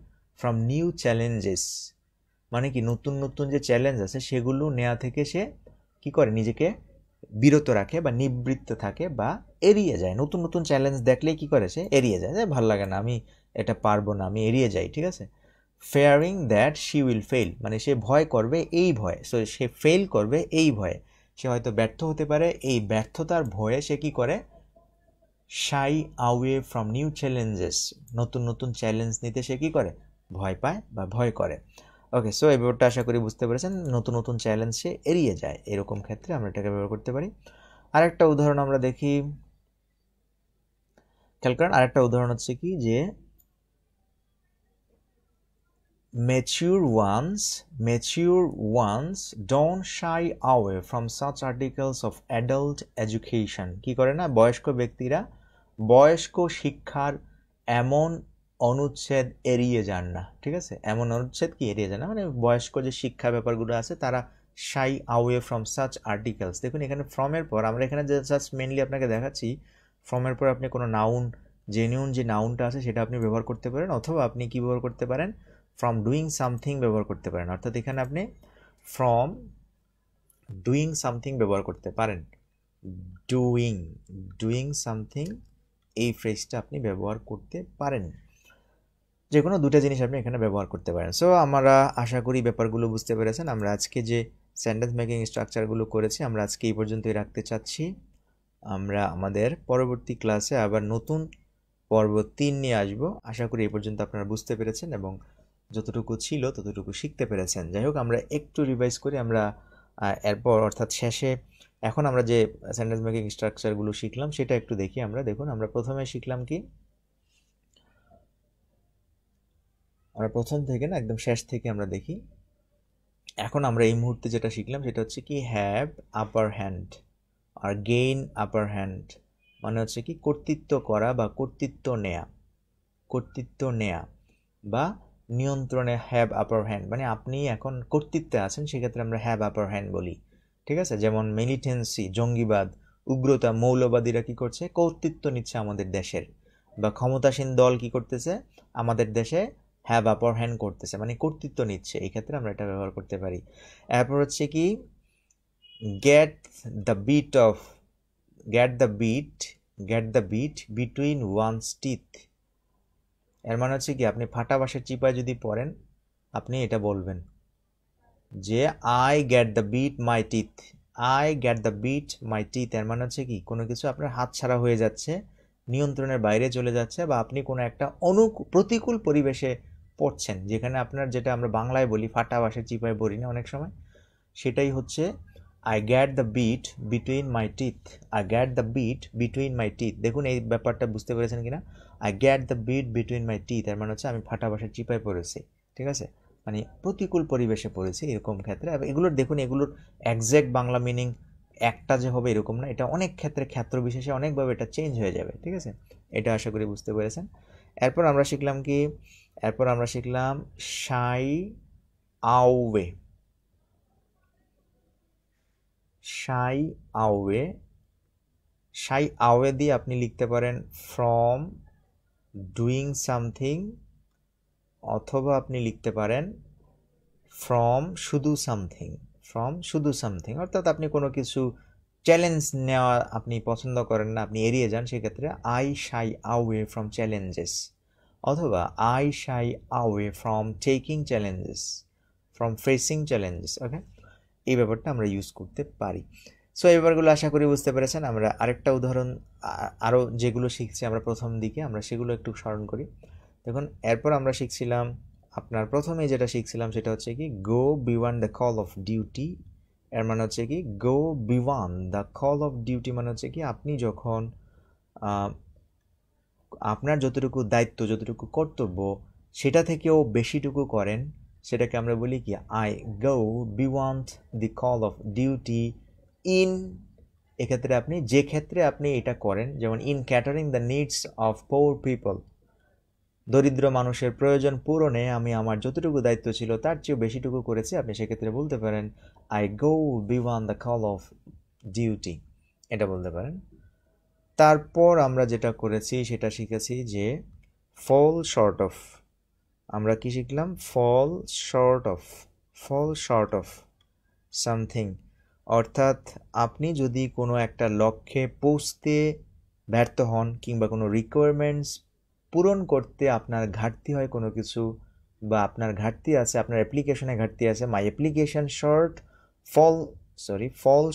from new challenges, মানে কি নতুন যে চ্যালেঞ্জ আছে সেগুলো নেওয়া থেকে সে কি করে, নিজেকে বিরত রাখে বা নিবৃত্ত থাকে বা এড়িয়ে যায়। নতুন চ্যালেঞ্জ দেখলেই কি করে, সে এড়িয়ে যায়, ভালো লাগে না, আমি এটা পারবো না, আমি এড়িয়ে যাই। ঠিক আছে, ফেয়ারিং দ্যাট শি উইল ফেল, মানে সে ভয় করবে এই ভয়ে, সো সে ফেল করবে এই ভয়ে, সে হয়তো ব্যর্থ হতে পারে, এই ব্যর্থতার ভয়ে সে কি করে, শাই অ্যাওয়ে ফ্রম নিউ চ্যালেঞ্জেস, নতুন চ্যালেঞ্জ নিতে সে কি করে, ভয় পায় বা ভয় করে। ওকে, সো এই ব্যাপারটা আশা করি বুঝতে পেরেছেন। নতুন চ্যালেঞ্জ সে এড়িয়ে যায়, এরকম ক্ষেত্রে আমরা এটাকে ব্যবহার করতে পারি। আরেকটা উদাহরণ আমরা দেখি, খেয়াল করেন। আরেকটা উদাহরণ হচ্ছে কি যে mature ones don't shy away from such articles of adult education. কি করে না, বয়স্ক ব্যক্তিরা বয়স্ক শিক্ষার এমন অনুচ্ছেদ এড়িয়ে যান না, ঠিক আছে? এমন অনুচ্ছেদ কি এড়িয়ে যান না, মানে বয়স্ক যে শিক্ষা ব্যাপারগুলো আছে তারা শাই আওয়ে ফ্রম সাচ আর্টিকেলস। দেখুন এখানে ফ্রমের পর আমরা এখানে জাস্ট মেনলি আপনাকে দেখাচ্ছি, ফ্রমের পর আপনি কোনো নাউন, জেনুইন যে নাউনটা আছে সেটা আপনি ব্যবহার করতে পারেন, অথবা আপনি কি ব্যবহার করতে পারেন, ফ্রম ডুইং সামথিং ব্যবহার করতে পারেন। অর্থাৎ এখানে আপনি ফ্রম ডুইং সামথিং ব্যবহার করতে পারেন। ডুইং ডুইং সামথিং, এই ফ্রেজটা আপনি ব্যবহার করতে পারেন। যে কোনো দুটো জিনিস আপনি এখানে ব্যবহার করতে পারেন। সো আমরা আশা করি ব্যাপারগুলো বুঝতে পেরেছেন। আমরা আজকে যে সেন্টেন্স মেকিং স্ট্রাকচারগুলো করেছি আমরা আজকে এই পর্যন্তই রাখতে চাচ্ছি। আমরা আমাদের পরবর্তী ক্লাসে আবার নতুন পর্ব 3 নিয়ে আসবো। আশা করি এই পর্যন্ত আপনারা বুঝতে পেরেছেন এবং যতটুকু ছিল ততটুকু শিখতে পেরেছেন। যাই হোক, আমরা একটু রিভাইজ করি। আমরা এরপর অর্থাৎ শেষে এখন আমরা যে সেন্টেন্স মেকিং স্ট্রাকচারগুলো শিখলাম সেটা একটু দেখি আমরা। দেখুন আমরা প্রথমে শিখলাম কি, আমরা প্রথম থেকে না একদম শেষ থেকে আমরা দেখি। এখন আমরা এই মুহূর্তে যেটা শিখলাম সেটা হচ্ছে কি হ্যাভ আপার হ্যান্ড আর গেইন আপার হ্যান্ড, মানে হচ্ছে কি কর্তৃত্ব করা বা কর্তৃত্ব নেয়া বা নিয়ন্ত্রণে হ্যাভ আপার হ্যান্ড, মানে আপনি এখন কর্তৃত্বে আছেন, সেক্ষেত্রে আমরা হ্যাভ আপার হ্যান্ড বলি, ঠিক আছে? যেমন মিলিটেন্সি, জঙ্গিবাদ, উগ্রতা, মৌলবাদীরা কি করছে, কর্তৃত্ব নিচ্ছে আমাদের দেশের, বা ক্ষমতাসীন দল কি করতেছে, আমাদের দেশে হ্যাভ আপার হ্যান্ড করতেছে, মানে কর্তৃত্ব নিচ্ছে। এই ক্ষেত্রে আমরা এটা ব্যবহার করতে পারি। এরপর হচ্ছে কি get the bit off, get the bit between one's teeth. এর মানে হচ্ছে কি আপনি ফাটা বাঁশের চিপায় যদি পড়েন আপনি এটা বলবেন যে I get the bit my teeth, I get the bit my teeth. এর মানে হচ্ছে কি কোনো কিছু আপনার হাত ছাড়া হয়ে যাচ্ছে, নিয়ন্ত্রণের বাইরে চলে যাচ্ছে, বা আপনি কোনো একটা প্রতিকূল পরিবেশে পড়ছেন, যেখানে আপনার, যেটা আমরা বাংলায় বলি ফাটা বাঁশের চিপায় পড়ি না অনেক সময়, সেটাই হচ্ছে I get the bit between my teeth, I get the bit between my teeth. দেখুন এই ব্যাপারটা বুঝতে পেরেছেন কিনা, I get the bit between my teeth এর মানে হচ্ছে আমি ফাটা বাঁশের চিপায় পড়েছি, ঠিক আছে? মানে প্রতিকূল পরিবেশে পড়েছি এরকম ক্ষেত্রে। এগুলোর দেখুন এগুলোর একজ্যাক্ট বাংলা মিনিং একটা যে হবে এরকম না, এটা অনেক ক্ষেত্রে ক্ষেত্র বিশেষে অনেকভাবে এটা চেঞ্জ হয়ে যাবে, ঠিক আছে? এটা আশা করি বুঝতে পেরেছেন। এরপর আমরা শিখলাম কি, এরপর আমরা শিখলাম শাই আওয়ে, শাই আওয়ে, শাই আওয়ে দিয়ে আপনি লিখতে পারেন ফ্রম ডুইং সামথিং, অথবা আপনি লিখতে পারেন ফ্রম শুধু সামথিং, ফ্রম শুধু সামথিং। অর্থাৎ আপনি কোনো কিছু চ্যালেঞ্জ নেওয়া আপনি পছন্দ করেন না, আপনি এড়িয়ে যান, সেক্ষেত্রে I shy away from challenges, অথবা I shy away from taking challenges, from facing challenges. Okay, এই ব্যাপারটা আমরা ইউজ করতে পারি। সো এই ব্যাপারগুলো আশা করি বুঝতে পেরেছেন। আমরা আরেকটা উদাহরণ, আরও যেগুলো শিখছি আমরা প্রথম দিকে, আমরা সেগুলো একটু স্মরণ করি। দেখুন এরপর আমরা শিখছিলাম, আপনার প্রথমে যেটা শিখছিলাম সেটা হচ্ছে কি গো beyond the call of duty. এর মানে হচ্ছে কি গো beyond the call of duty, মানে হচ্ছে কি আপনি যখন আপনার যতটুকু দায়িত্ব, যতটুকু কর্তব্য, সেটা থেকেও বেশিটুকু করেন, সেটাকে আমরা বলি কি I go beyond the call of duty in, এক্ষেত্রে আপনি যে ক্ষেত্রে আপনি এটা করেন, যেমন in catering the needs of poor people, দরিদ্র মানুষের প্রয়োজন পূরণে আমি আমার যতটুকু দায়িত্ব ছিল তার চেয়েও বেশিটুকু করেছি, আপনি সেক্ষেত্রে বলতে পারেন I go beyond the call of duty, এটা বলতে পারেন। তারপর আমরা যেটা করেছি সেটা শিখেছি যে ফল শর্ট অফ, আমরা কি শিখলাম, ফল শর্ট অফ সামথিং, অর্থাৎ আপনি যদি কোনো একটা লক্ষ্যে পৌঁছতে ব্যর্থ হন, কিংবা কোনো রিকোয়ারমেন্টস পূরণ করতে আপনার ঘাটতি হয় কোনো কিছু, বা আপনার ঘাটতি আছে, আপনার অ্যাপ্লিকেশনে ঘাটতি আছে, my application fall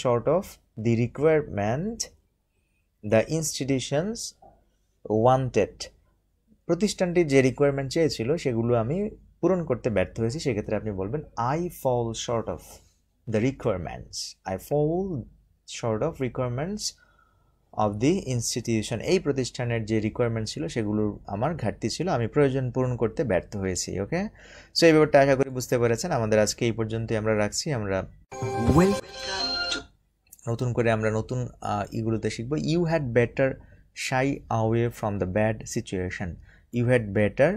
short of the requirement the institutions wanted, প্রতিষ্ঠানটি যে রিকোয়ারমেন্ট চেয়েছিল সেগুলো আমি পূরণ করতে ব্যর্থ হয়েছি, সেক্ষেত্রে আপনি বলবেন I fall short of the requirements, I fall short of requirements of the institution, এই প্রতিষ্ঠানের যে রিকোয়ারমেন্ট ছিল সেগুলোর আমার ঘাটতি ছিল, আমি প্রয়োজন পূরণ করতে ব্যর্থ হয়েছি। ওকে, সো এই ব্যাপারটা আশা করি বুঝতে পেরেছেন। আমাদের আজকে এই পর্যন্তই আমরা রাখছি। আমরা নতুন করে আমরা নতুন ইগুলোতে শিখবো। You had better shy away from the bad situation. You had better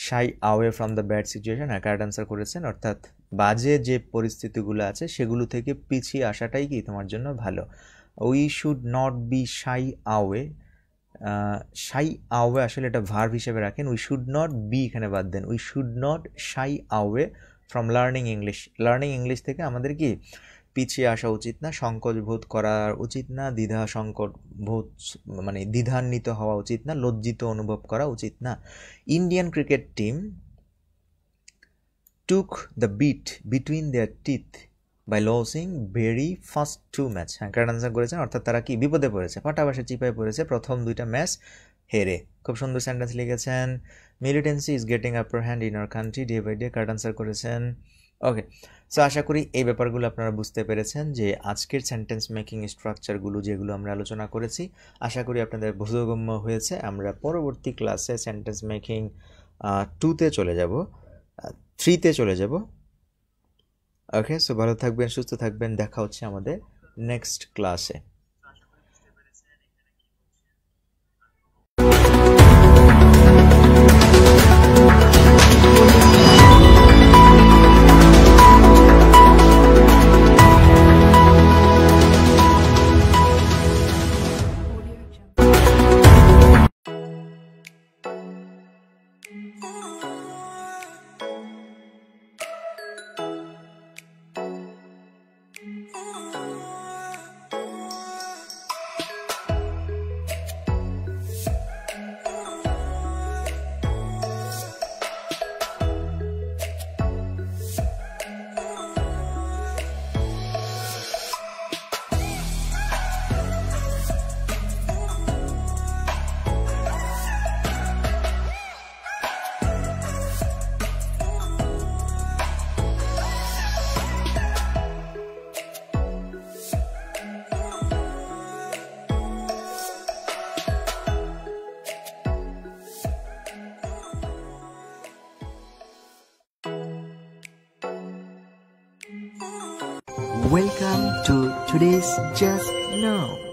shy away from the bad situation. Correct answer করেছেন, অর্থাৎ বাজে যে পরিস্থিতিগুলো আছে সেগুলো থেকে পিছিয়ে আসাটাই কি তোমার জন্য ভালো। We should not be shy away. Shy away আসলে এটা ভার্ব হিসেবে রাখেন, উই শুড নট বি এখানে বাদ দেন, we should not shy away from learning English. Learning English থেকে আমাদের কি পিছিয়ে আসা উচিত না, সংকোচ বোধ করা উচিত না, দ্বিধা সংকট বোধ মানে দ্বিধান্বিত হওয়া উচিত না, লজ্জিত অনুভব করা উচিত না। Indian cricket team took the beat between their teeth by losing very first 2 match. হ্যাঁ, কারেক্ট আনসার করেছেন, অর্থাৎ তারা কি বিপদে পড়েছে, পাটাবাসে চিপায় পড়েছে প্রথম 2টা ম্যাচ হেরে। খুব সুন্দর সেন্টেন্স লিখেছেন। Militancy is getting upper hand in our country day by day, correct answer করেছেন। ওকে, সো আশা করি এই ব্যাপারগুলো আপনারা বুঝতে পেরেছেন যে আজকের সেন্টেন্স মেকিং স্ট্রাকচারগুলো যেগুলো আমরা আলোচনা করেছি আশা করি আপনাদের বোধগম্য হয়েছে। আমরা পরবর্তী ক্লাসে সেন্টেন্স মেকিং 2তে চলে যাব, 3তে চলে যাব। ওকে, সো ভালো থাকবেন, সুস্থ থাকবেন, দেখা হচ্ছে আমাদের নেক্সট ক্লাসে। Welcome to today's Just Now.